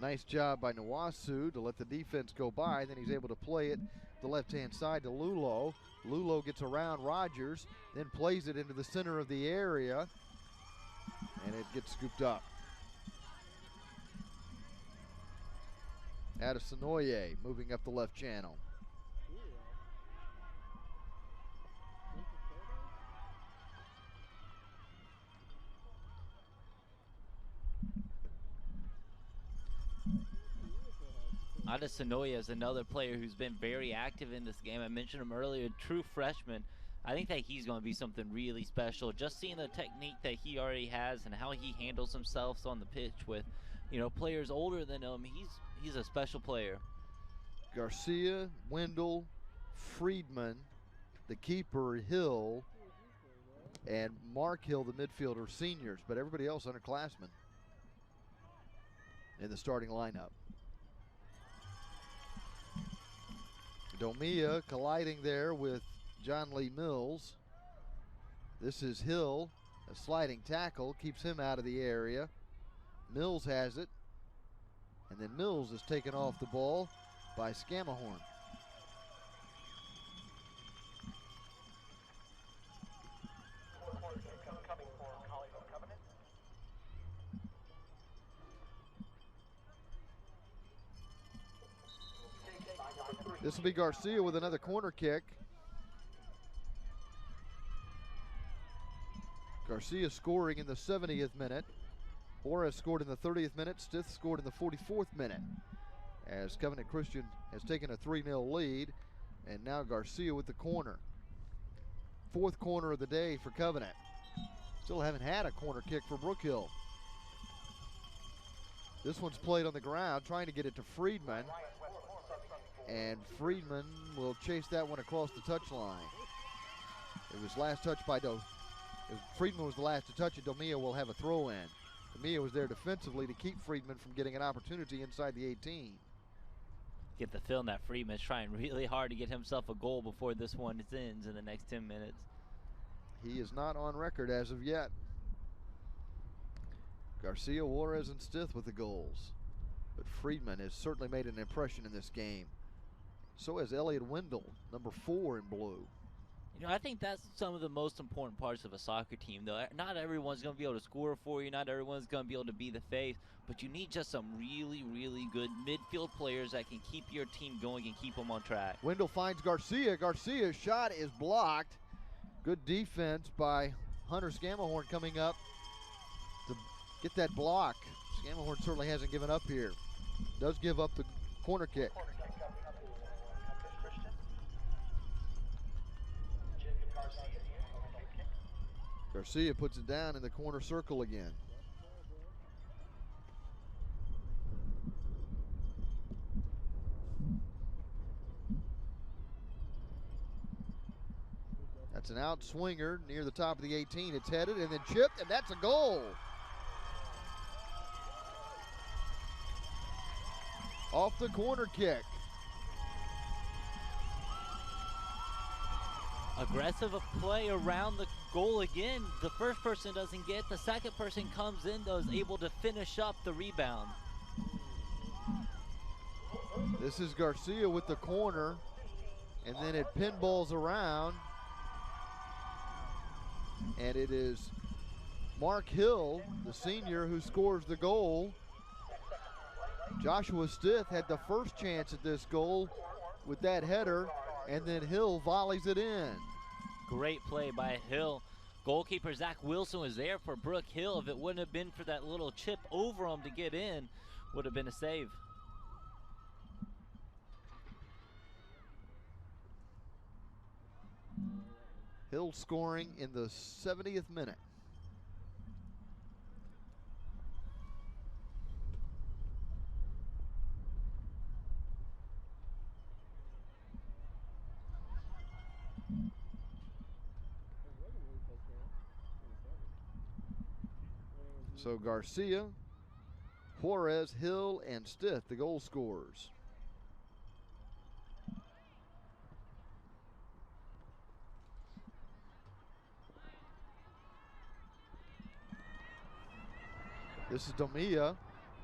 nice job by Nawasu to let the defense go by. Then he's able to play it the left-hand side to Lulo. Lulo gets around Rogers, then plays it into the center of the area, and it gets scooped up. Adesinoye moving up the left channel. Adesinoye is another player who's been very active in this game. I mentioned him earlier, true freshman. I think that he's going to be something really special. Just seeing the technique that he already has and how he handles himself on the pitch with, you know, players older than him, he's a special player. Garcia, Wendell, Friedman, the keeper, Hill, and Mark Hill, the midfielder, seniors, but everybody else underclassmen. in the starting lineup. Domia colliding there with John Lee Mills. This is Hill, a sliding tackle, keeps him out of the area. Mills has it, and then Mills is taken off the ball by Scammahorn. This will be Garcia with another corner kick. Garcia scoring in the 70th minute. Juarez scored in the 30th minute. Stith scored in the 44th minute. As Covenant Christian has taken a 3-0 lead. And now Garcia with the corner. Fourth corner of the day for Covenant. Still haven't had a corner kick for Brook Hill. This one's played on the ground, trying to get it to Friedman. And Friedman will chase that one across the touchline. It was last touched by Friedman was the last to touch it. Domia will have a throw in. Domia was there defensively to keep Friedman from getting an opportunity inside the 18. Get the feeling that Friedman's trying really hard to get himself a goal before this one ends in the next 10 minutes. He is not on record as of yet. Garcia, Juarez, and Stith with the goals. But Friedman has certainly made an impression in this game. So has Elliot Wendell, number 4 in blue. You know, I think that's some of the most important parts of a soccer team, though. Not everyone's going to be able to score for you. Not everyone's going to be able to be the face. But you need just some really, really good midfield players that can keep your team going and keep them on track. Wendell finds Garcia. Garcia's shot is blocked. Good defense by Hunter Scammahorn coming up to get that block. Scammahorn certainly hasn't given up here. Does give up the corner kick. Garcia puts it down in the corner circle again. That's an out swinger near the top of the 18. It's headed and then chipped, and that's a goal. Off the corner kick. Aggressive play around the goal again. The first person doesn't get, the second person comes in, though, is able to finish up the rebound. This is Garcia with the corner, and then it pinballs around, and it is Mark Hill, the senior, who scores the goal. Joshua Stith had the first chance at this goal with that header, and then Hill volleys it in. Great play by Hill. Goalkeeper Zach Wilson was there for Brook Hill. If it wouldn't have been for that little chip over him to get in, would have been a save. Hill scoring in the 70th minute. So Garcia, Juarez, Hill, and Stith, the goal scorers. This is Domia,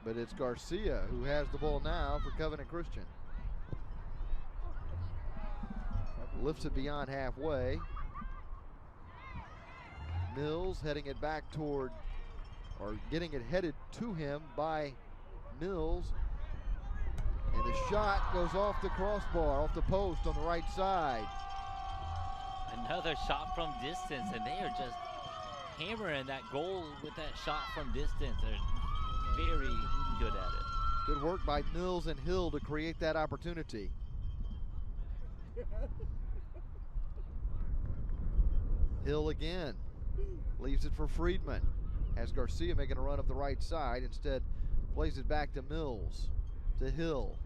but it's Garcia who has the ball now for Covenant Christian. Lifts it beyond halfway. Mills heading it back toward, or getting it headed to him by Mills. And the shot goes off the crossbar, off the post on the right side. Another shot from distance, and they are just hammering that goal with that shot from distance. They're very good at it. Good work by Mills and Hill to create that opportunity. Hill again leaves it for Friedman. Has Garcia making a run up the right side. Instead, plays it back to Mills, to Hill.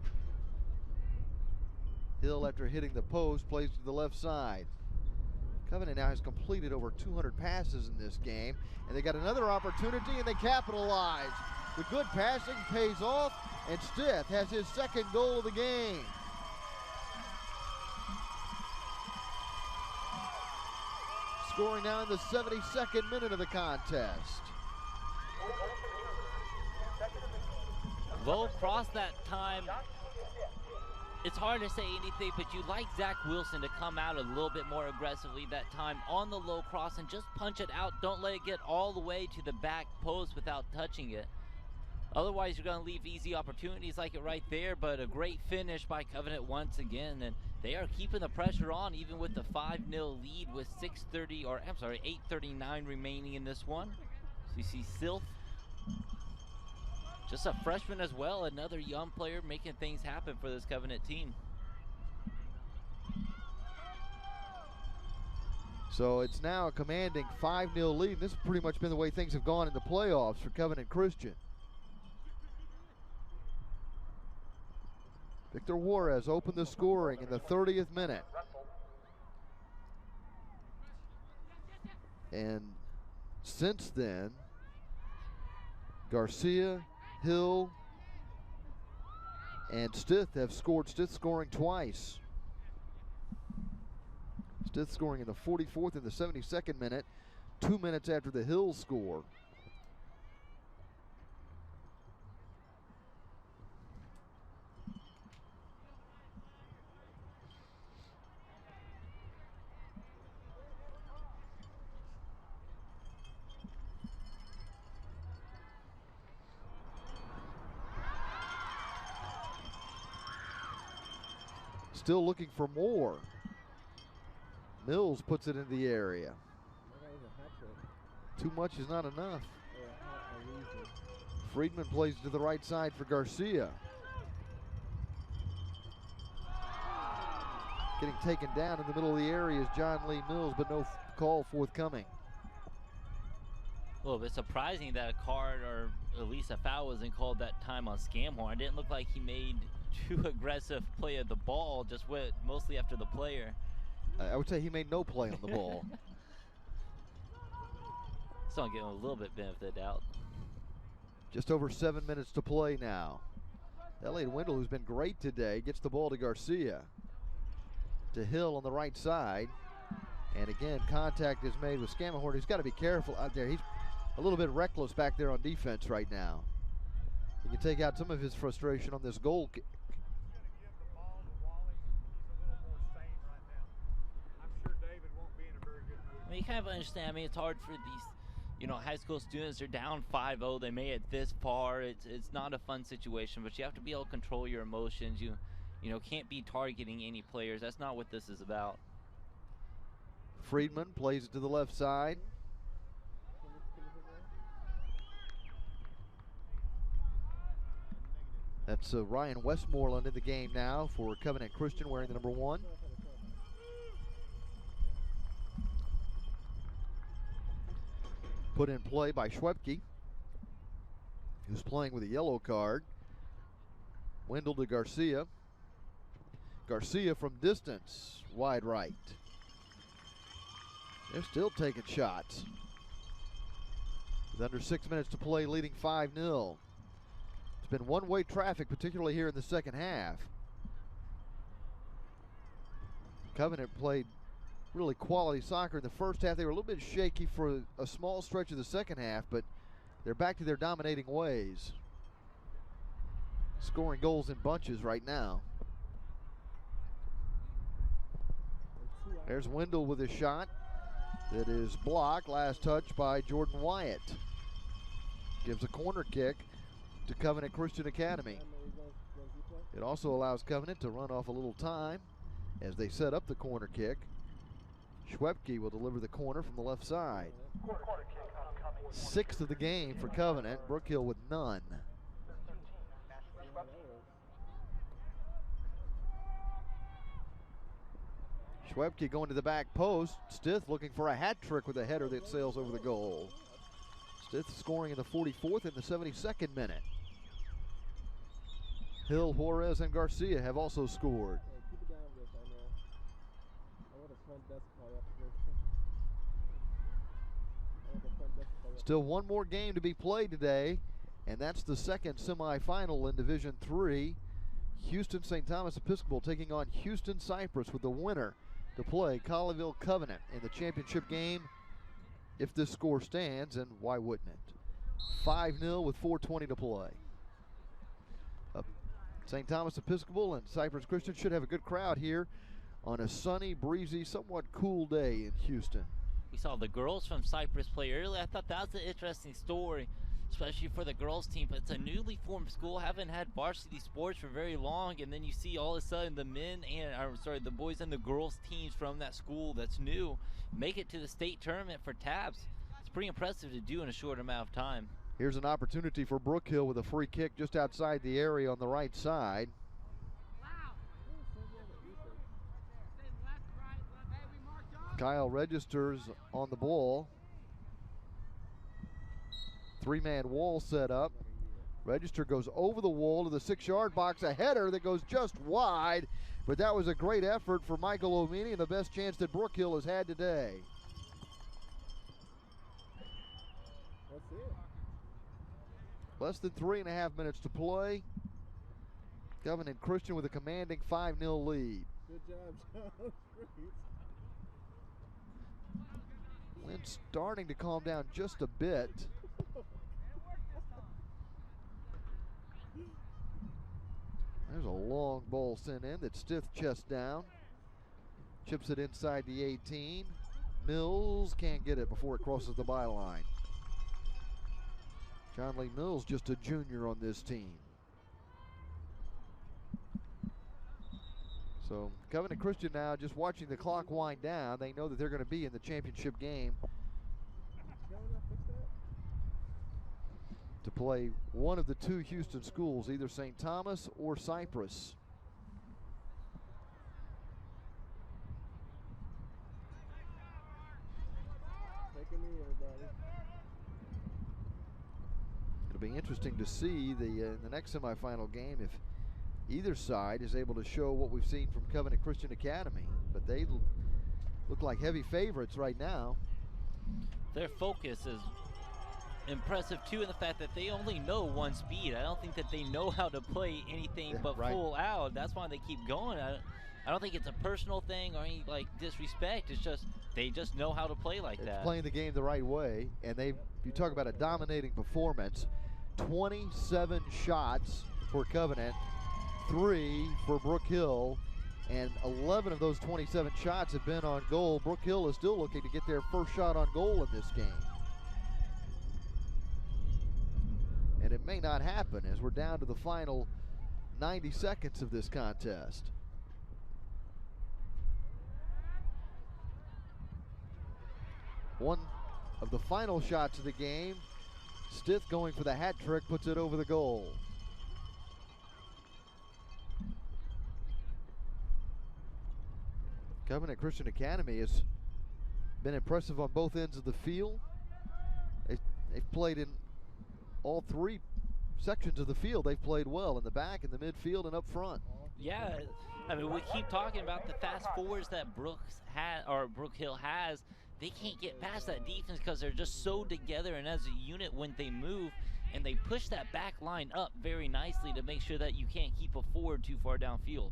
Hill, after hitting the post, plays to the left side. Covenant now has completed over 200 passes in this game, and they got another opportunity, and they capitalize. The good passing pays off, and Stith has his second goal of the game. Scoring now in the 72nd minute of the contest. Low cross that time. It's hard to say anything, but you like Zach Wilson to come out a little bit more aggressively that time on the low cross and just punch it out. Don't let it get all the way to the back post without touching it. Otherwise, you're going to leave easy opportunities like it right there, but a great finish by Covenant once again. And they are keeping the pressure on even with the 5-0 lead with 8:39 remaining in this one. So you see Silth, just a freshman as well, another young player making things happen for this Covenant team. So it's now a commanding 5-0 lead. This has pretty much been the way things have gone in the playoffs for Covenant Christian. Victor Juarez opened the scoring in the 30th minute. And since then, Garcia, Hill, and Stith have scored. Stith scoring twice. Stith scoring in the 44th and the 72nd minute, 2 minutes after the Hill score. Still looking for more. Mills puts it in the area. Too much is not enough. Friedman plays to the right side for Garcia. Getting taken down in the middle of the area is John Lee Mills, but no call forthcoming. A little bit surprising that a card or at least a foul wasn't called that time on Scamhorn. It didn't look like he made too aggressive play of the ball, just went mostly after the player. I would say he made no play on the ball. So I'm giving him a little bit benefit of the doubt. Just over 7 minutes to play now. Elliot Wendell, who's been great today, gets the ball to Garcia. To Hill on the right side. And again, contact is made with Scamahorn. He's got to be careful out there. He's a little bit reckless back there on defense right now. He can take out some of his frustration on this goal kick. I mean, you kind of understand. I mean, it's hard for these, high school students. They're down 5-0. They made it this far. It's not a fun situation, but you have to be able to control your emotions. You can't be targeting any players. That's not what this is about. Friedman plays it to the left side. That's Ryan Westmoreland in the game now for Covenant Christian, wearing the number 1. Put in play by Schwebke, who's playing with a yellow card. Wendell to Garcia. Garcia from distance, wide right. They're still taking shots. With under 6 minutes to play, leading 5-0. It's been one-way traffic, particularly here in the second half. Covenant played really quality soccer in the first half. They were a little bit shaky for a small stretch of the second half, but they're back to their dominating ways. Scoring goals in bunches right now. There's Wendell with a shot that is blocked. Last touch by Jordan Wyatt. Gives a corner kick to Covenant Christian Academy. It also allows Covenant to run off a little time as they set up the corner kick. Schwebke will deliver the corner from the left side. 6th of the game for Covenant. Brookhill with none. Schwebke going to the back post. Stith looking for a hat trick with a header that sails over the goal. Stith scoring in the 44th and the 72nd minute. Hill, Juarez, and Garcia have also scored. Still one more game to be played today And that's the second semifinal in Division III. Houston St. Thomas Episcopal taking on Houston Cypress, with the winner to play Colleyville Covenant in the championship game if this score stands, and why wouldn't it? 5-0 with 4:20 to play. St. Thomas Episcopal and Cypress Christian should have a good crowd here on a sunny, breezy, somewhat cool day in Houston. We saw the girls from Cypress play earlier. I thought that was an interesting story, especially for the girls team. But it's a newly formed school, haven't had varsity sports for very long, and then you see all of a sudden the boys and the girls teams from that school that's new make it to the state tournament for TAPPS. It's pretty impressive to do in a short amount of time. Here's an opportunity for Brook Hill with a free kick just outside the area on the right side. Kyle registers on the ball. 3-man wall set up. Register goes over the wall to the 6-yard box. A header that goes just wide, but that was a great effort for Michael Omeni and the best chance that Brook Hill has had today. That's it. Less than 3.5 minutes to play. Covenant Christian with a commanding 5-0 lead. Good job, John. Lynn's starting to calm down just a bit. There's a long ball sent in that Stith chest down. Chips it inside the 18. Mills can't get it before it crosses the byline. John Lee Mills, just a junior on this team. So Covenant Christian now just watching the clock wind down. They know that they're going to be in the championship game to play one of the two Houston schools, either St. Thomas or Cypress. Take a knee, everybody. It'll be interesting to see in the next semifinal game if either side is able to show what we've seen from Covenant Christian Academy, but they look like heavy favorites right now. Their focus is impressive too, in the fact that they only know one speed. I don't think that they know how to play anything but right. Full out. That's why they keep going. I don't think it's a personal thing or any disrespect. It's just they just know how to play like that. Playing the game the right way, and you talk about a dominating performance. 27 shots for Covenant, 3 for Brook Hill, and 11 of those 27 shots have been on goal. Brook Hill is still looking to get their first shot on goal in this game. And it may not happen as we're down to the final 90 seconds of this contest. One of the final shots of the game, Stith going for the hat trick, puts it over the goal. Covenant Christian Academy has been impressive on both ends of the field. They've played in all 3 sections of the field. They've played well in the back, in the midfield, and up front. Yeah, I mean, we keep talking about the fast forwards that Brook Hill has. They can't get past that defense because they're just so together and as a unit when they move, and they push that back line up very nicely to make sure that you can't keep a forward too far downfield.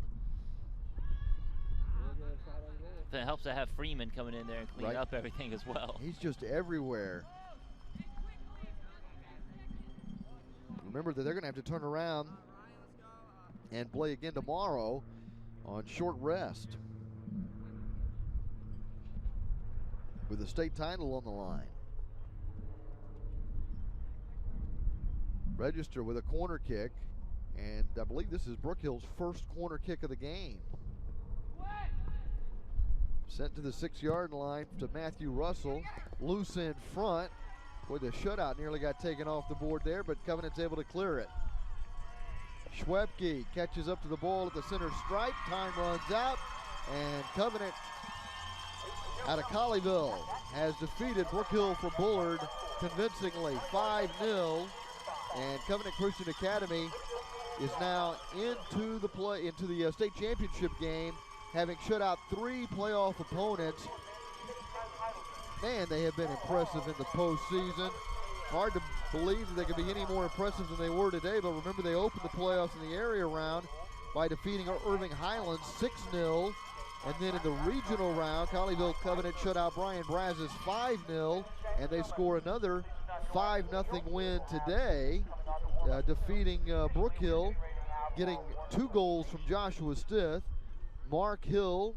It helps to have Freeman coming in there and clean up everything as well. He's just everywhere. Remember that they're going to have to turn around and play again tomorrow on short rest with the state title on the line. Register with a corner kick, and I believe this is Brook Hill's first corner kick of the game. Sent to the 6-yard line to Matthew Russell, loose in front. Boy, the shutout nearly got taken off the board there, but Covenant's able to clear it. Schwebke catches up to the ball at the center stripe. Time runs out, and Covenant out of Colleyville has defeated Brook Hill for Bullard convincingly, 5-0. And Covenant Christian Academy is now into the state championship game, having shut out 3 playoff opponents. Man, they have been impressive in the postseason. Hard to believe that they could be any more impressive than they were today, but remember they opened the playoffs in the area round by defeating Irving Highlands 6-0. And then in the regional round, Colleyville Covenant shut out Brian Brazos 5-0, and they score another 5-0 win today, defeating Brook Hill, getting 2 goals from Joshua Stith, Mark Hill,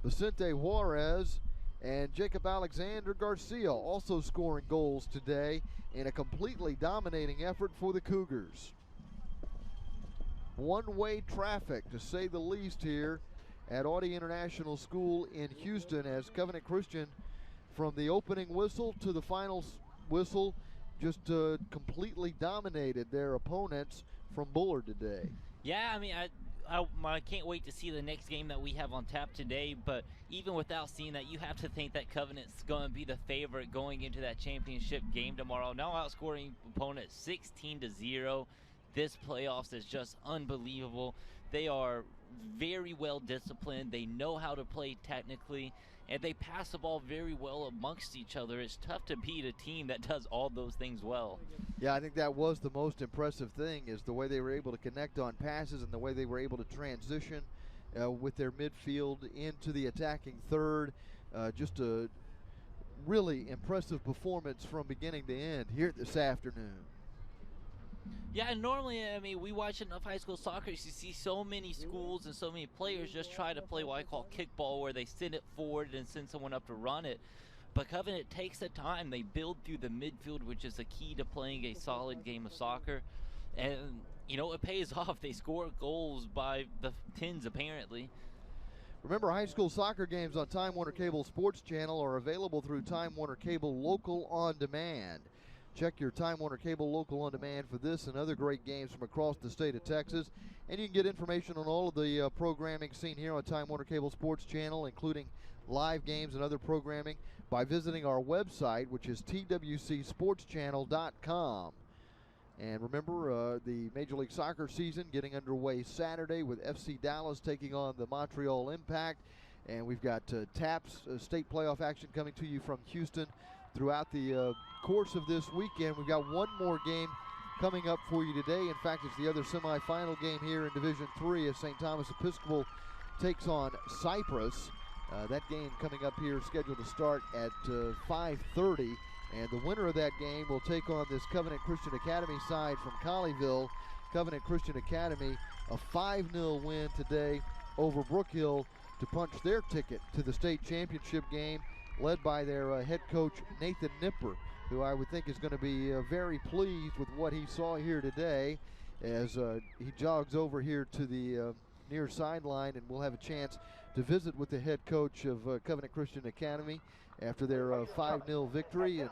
Vicente Juarez, and Jacob Alexander Garcia also scoring goals today in a completely dominating effort for the Cougars. One-way traffic, to say the least, here at Audie International School in Houston, as Covenant Christian, from the opening whistle to the final whistle, just completely dominated their opponents from Bullard today. Yeah, I mean, I can't wait to see the next game that we have on tap today, but even without seeing that, you have to think that Covenant's going to be the favorite going into that championship game tomorrow. Now outscoring opponents 16-0. This playoffs is just unbelievable. They are very well disciplined. They know how to play technically, and they pass the ball very well amongst each other. It's tough to beat a team that does all those things well. Yeah, I think that was the most impressive thing, is the way they were able to connect on passes and the way they were able to transition with their midfield into the attacking third. Just a really impressive performance from beginning to end here this afternoon. Yeah, and normally, I mean, we watch enough high school soccer, you see so many schools and so many players just try to play what I call kickball, where they send it forward and send someone up to run it. But Covenant takes the time. They build through the midfield, which is the key to playing a solid game of soccer. And, you know, it pays off. They score goals by the tens, apparently. Remember, high school soccer games on Time Warner Cable Sports Channel are available through Time Warner Cable Local On Demand. Check your Time Warner Cable Local On Demand for this and other great games from across the state of Texas. And you can get information on all of the programming seen here on Time Warner Cable Sports Channel, including live games and other programming, by visiting our website, which is twcsportschannel.com. And remember, the Major League Soccer season getting underway Saturday with FC Dallas taking on the Montreal Impact. And we've got TAPPS state playoff action coming to you from Houston throughout the course of this weekend. We've got one more game coming up for you today. In fact, it's the other semifinal game here in Division III as St. Thomas Episcopal takes on Cypress. That game coming up here scheduled to start at 5:30. And the winner of that game will take on this Covenant Christian Academy side from Colleyville. Covenant Christian Academy, a 5-0 win today over Brook Hill to punch their ticket to the state championship game, led by their head coach, Nathan Nipper, who I would think is going to be very pleased with what he saw here today as he jogs over here to the near sideline, and we'll have a chance to visit with the head coach of Covenant Christian Academy after their 5-0 victory. And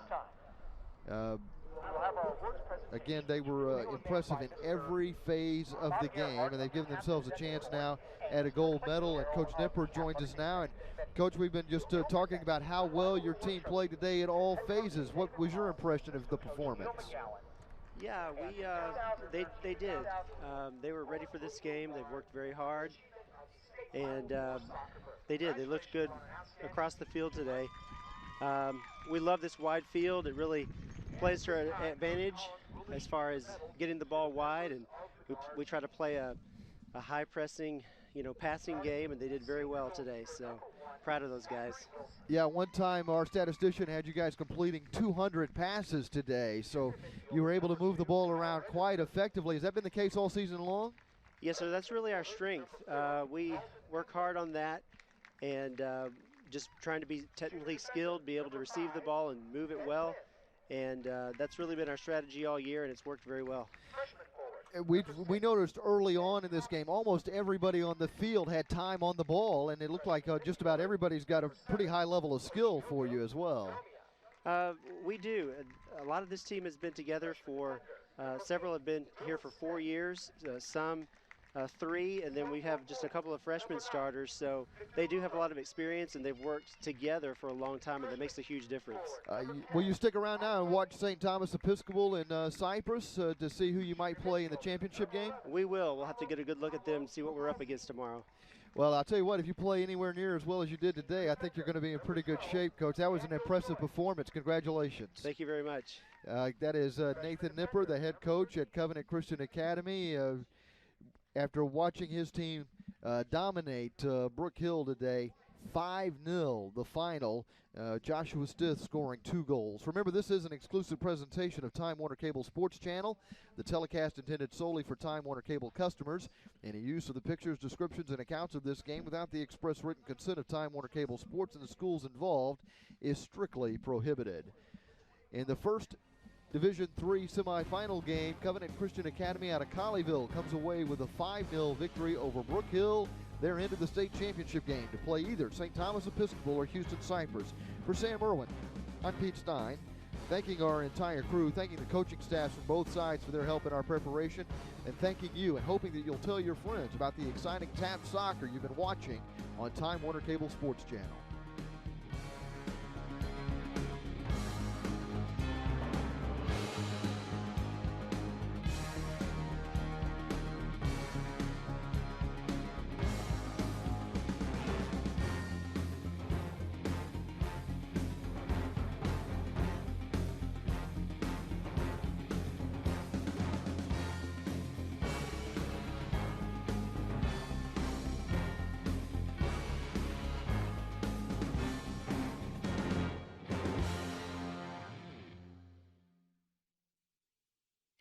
again, they were impressive in every phase of the game, and they've given themselves a chance now at a gold medal. And Coach Nipper joins us now. And Coach, we've been just talking about how well your team played today at all phases. What was your impression of the performance? Yeah, they did. They were ready for this game. They've worked very hard, and they did. They looked good across the field today. We love this wide field. It really plays to our advantage as far as getting the ball wide, and we try to play a high pressing, passing game, and they did very well today. So proud of those guys. Yeah, one time our statistician had you guys completing 200 passes today, so you were able to move the ball around quite effectively. Has that been the case all season long? Yes, sir. That's really our strength. We work hard on that, and just trying to be technically skilled, be able to receive the ball and move it well, and that's really been our strategy all year, and it's worked very well. We noticed early on in this game, almost everybody on the field had time on the ball, and it looked like just about everybody's got a pretty high level of skill for you as well. We do. A lot of this team has been together for, several have been here for 4 years, some 3, and then we have just a couple of freshman starters, so they do have a lot of experience, and they've worked together for a long time, and that makes a huge difference. Will you stick around now and watch St. Thomas Episcopal in Cypress to see who you might play in the championship game? We will. We'll have to get a good look at them and see what we're up against tomorrow. Well, I'll tell you what, if you play anywhere near as well as you did today, I think you're going to be in pretty good shape, Coach. That was an impressive performance. Congratulations. Thank you very much. That is Nathan Nipper, the head coach at Covenant Christian Academy. After watching his team dominate Brook Hill today, 5-0 the final. Joshua Stith scoring 2 goals. Remember, this is an exclusive presentation of Time Warner Cable Sports Channel. The telecast intended solely for Time Warner Cable customers. Any use of the pictures, descriptions, and accounts of this game without the express written consent of Time Warner Cable Sports and the schools involved is strictly prohibited. In the first Division III semifinal game, Covenant Christian Academy out of Colleyville comes away with a 5-0 victory over Brook Hill. They're into the state championship game to play either St. Thomas Episcopal or Houston Cypress. For Sam Irwin, I'm Pete Stein, thanking our entire crew, thanking the coaching staffs from both sides for their help in our preparation, and thanking you and hoping that you'll tell your friends about the exciting TAPPS soccer you've been watching on Time Warner Cable Sports Channel.